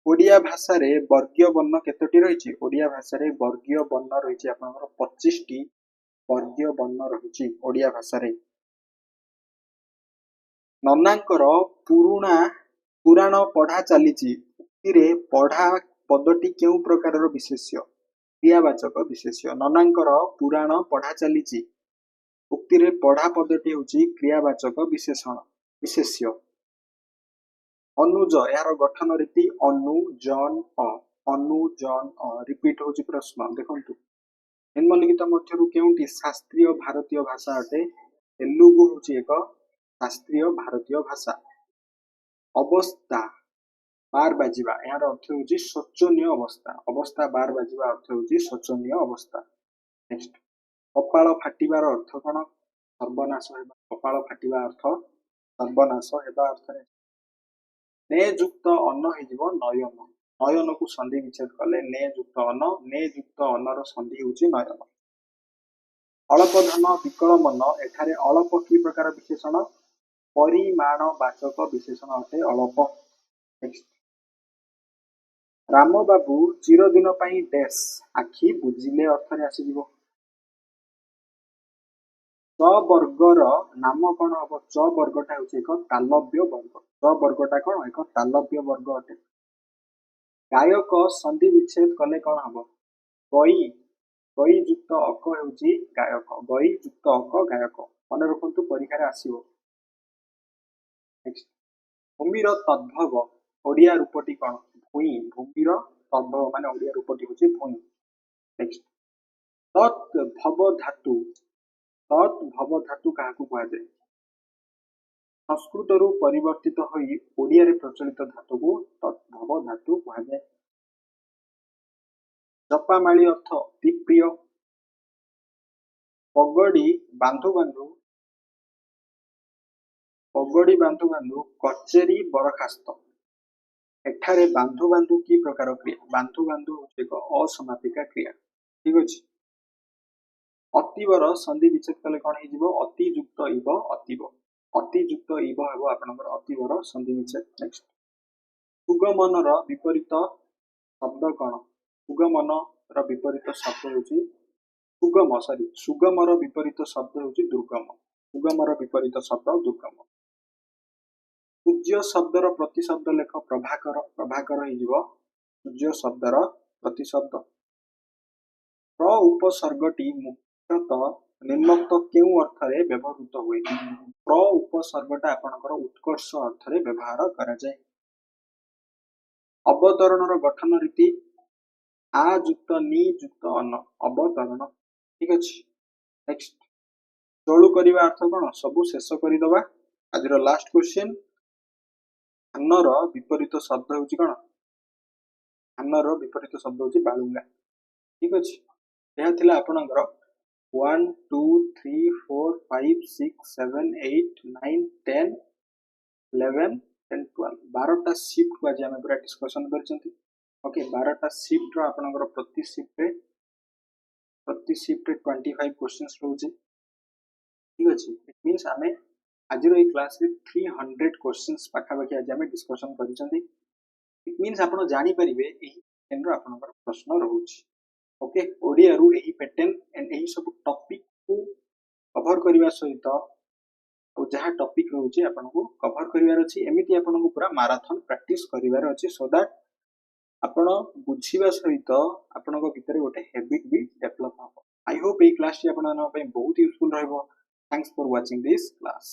ओडिया भाषा रे वर्गीय वर्ण केतोटी रहिछि। ओडिया भाषा रे वर्गीय वर्ण रहिछि आपनकर 25 टी वर्गीय वर्ण रहिछि ओडिया भाषा रे। नन्नांकर पुराण पढ़ा चलीछि। उक्तिरे पढ़ा पदटी केउ प्रकारर विशेष्य क्रियावाचक विशेष्य। नन्नांकर पुराण पढ़ा चलीछि। उक्तिरे पढ़ा पदटी होची क्रियावाचक विशेषण विशेष्य। अनुज यार गठन रीति अनुजन अ। अनुजन अ रिपीट होची प्रश्न देखंतु। निम्नलिखित मध्यरु केउंटी शास्त्रीय भारतीय भाषा अटे तेलुगु होची एक शास्त्रीय भारतीय भाषा अवस्था बार बाजिबा यार अर्थ होची शोचनीय अवस्था अवस्था बार बाजिबा अर्थ होची शोचनीय अवस्था नेक्स्ट कपाळ फाटिबार अर्थ कोन सर्वनाश हेबा कपाळ फाटिबा अर्थ सर्वनाश हेबा अर्थ रे ने युक्त अन्न हेजिबो नयन नयन को संधि विच्छेद कले ने युक्त अन्न रो संधि होची नयन अल्प धन विकल मन एठारे अल्प की प्रकार विशेषण परिमाणवाचक विशेषण अटे अल्प नेक्स्ट राम बाबू चिरदिन पई डैश आखि बुझिले अर्थ रे आसीजिवो च वर्गर नाम कोन हबो च वर्गटा होची एक तालव्य वर्ग च वर्गटा कोन एक तालव्य वर्ग अटे गायक संधि विच्छेद कले कोन हबो गई गई युक्त अक हेउची गायक गई युक्त अक गायक मन रखंतु परीक्षा रे आसीबो नेक्स्ट भूमिर तद्भव ओडिया रूपटी कोन भूई भूमिर तद्भव माने ओडिया रूपटी होची भूई नेक्स्ट तत् भव धातु काहाकू कुहा जाय संस्कृत रु परिवर्तित होई ओडिया रे प्रचलित धातु को तत् भव धातु कुहा जाय जपामाली अर्थ अति प्रिय पगड़ी बांधु बांधु कचेरी बरखास्त एठारे बांधु बांधु की प्रकार क्रिया बांधु बांधु एक असमापिका क्रिया ठीक अछि अतिवर संधि विच्छेद कले कोन हे जिवो अति युक्त इव अतिव हेबो आपनकर अतिवर संधि विच्छेद नेक्स्ट सुगमन र विपरीत शब्द कोन सुगमन र विपरीत शब्द होची सुगम र विपरीत शब्द होची दुर्गम सुगम र विपरीत शब्द दुर्गम सूर्य शब्द र प्रतिशब्द लेख प्रभाकर हे जिवो सूर्य शब्द र प्रतिशब्द प्र उपसर्गटी मुख्यतः निम्नोक्त केउ अर्थ रे व्यवहृत हुए प्र उपसर्गटा आपनकर उत्कर्ष अर्थ रे व्यवहार करा जाय अवतरण र गठन रीति आ युक्त नि युक्त अन अवतरण ठीक अछि नेक्स्ट चोळु करिवा अर्थ कोन सबु शेष करि दबा आजिर लास्ट क्वेश्चन धान र विपरीत शब्द होची कोन धान र विपरीत शब्द होची बाळुंगा ठीक अछि यह थिला आपनकर 1 2 3 4 5 6 7 8 9 10 11 10 12 12टा शिफ्ट को आज हम पूरा डिस्कशन करचंती ओके 12टा शिफ्ट रो आपनकर प्रति शिफ्ट रे 25 क्वेश्चंस रहउची ठीक अछि इट मींस हमें आज रो ई क्लास रे 300 क्वेश्चंस पाखा पाखी आज हम डिस्कशन करचंती इट मींस आपण जानि परिबे एही पैटर्न रो आपनकर प्रश्न रहउची ओके ओडिया रु एही पैटर्न एंड एही सब टॉपिक को कवर करबा सहित और जहाँ टॉपिक रहउची आपण को कवर करिवार अछि एमिति आपण को पूरा मैराथन प्रैक्टिस करिवार अछि सो दैट आपण बुझिबा सहित आपण को भीतर गोटे हैबिट भी डेवलप हो आई होप ए क्लास आपण पे बहुत यूजफुल रहबो thanks for watching this class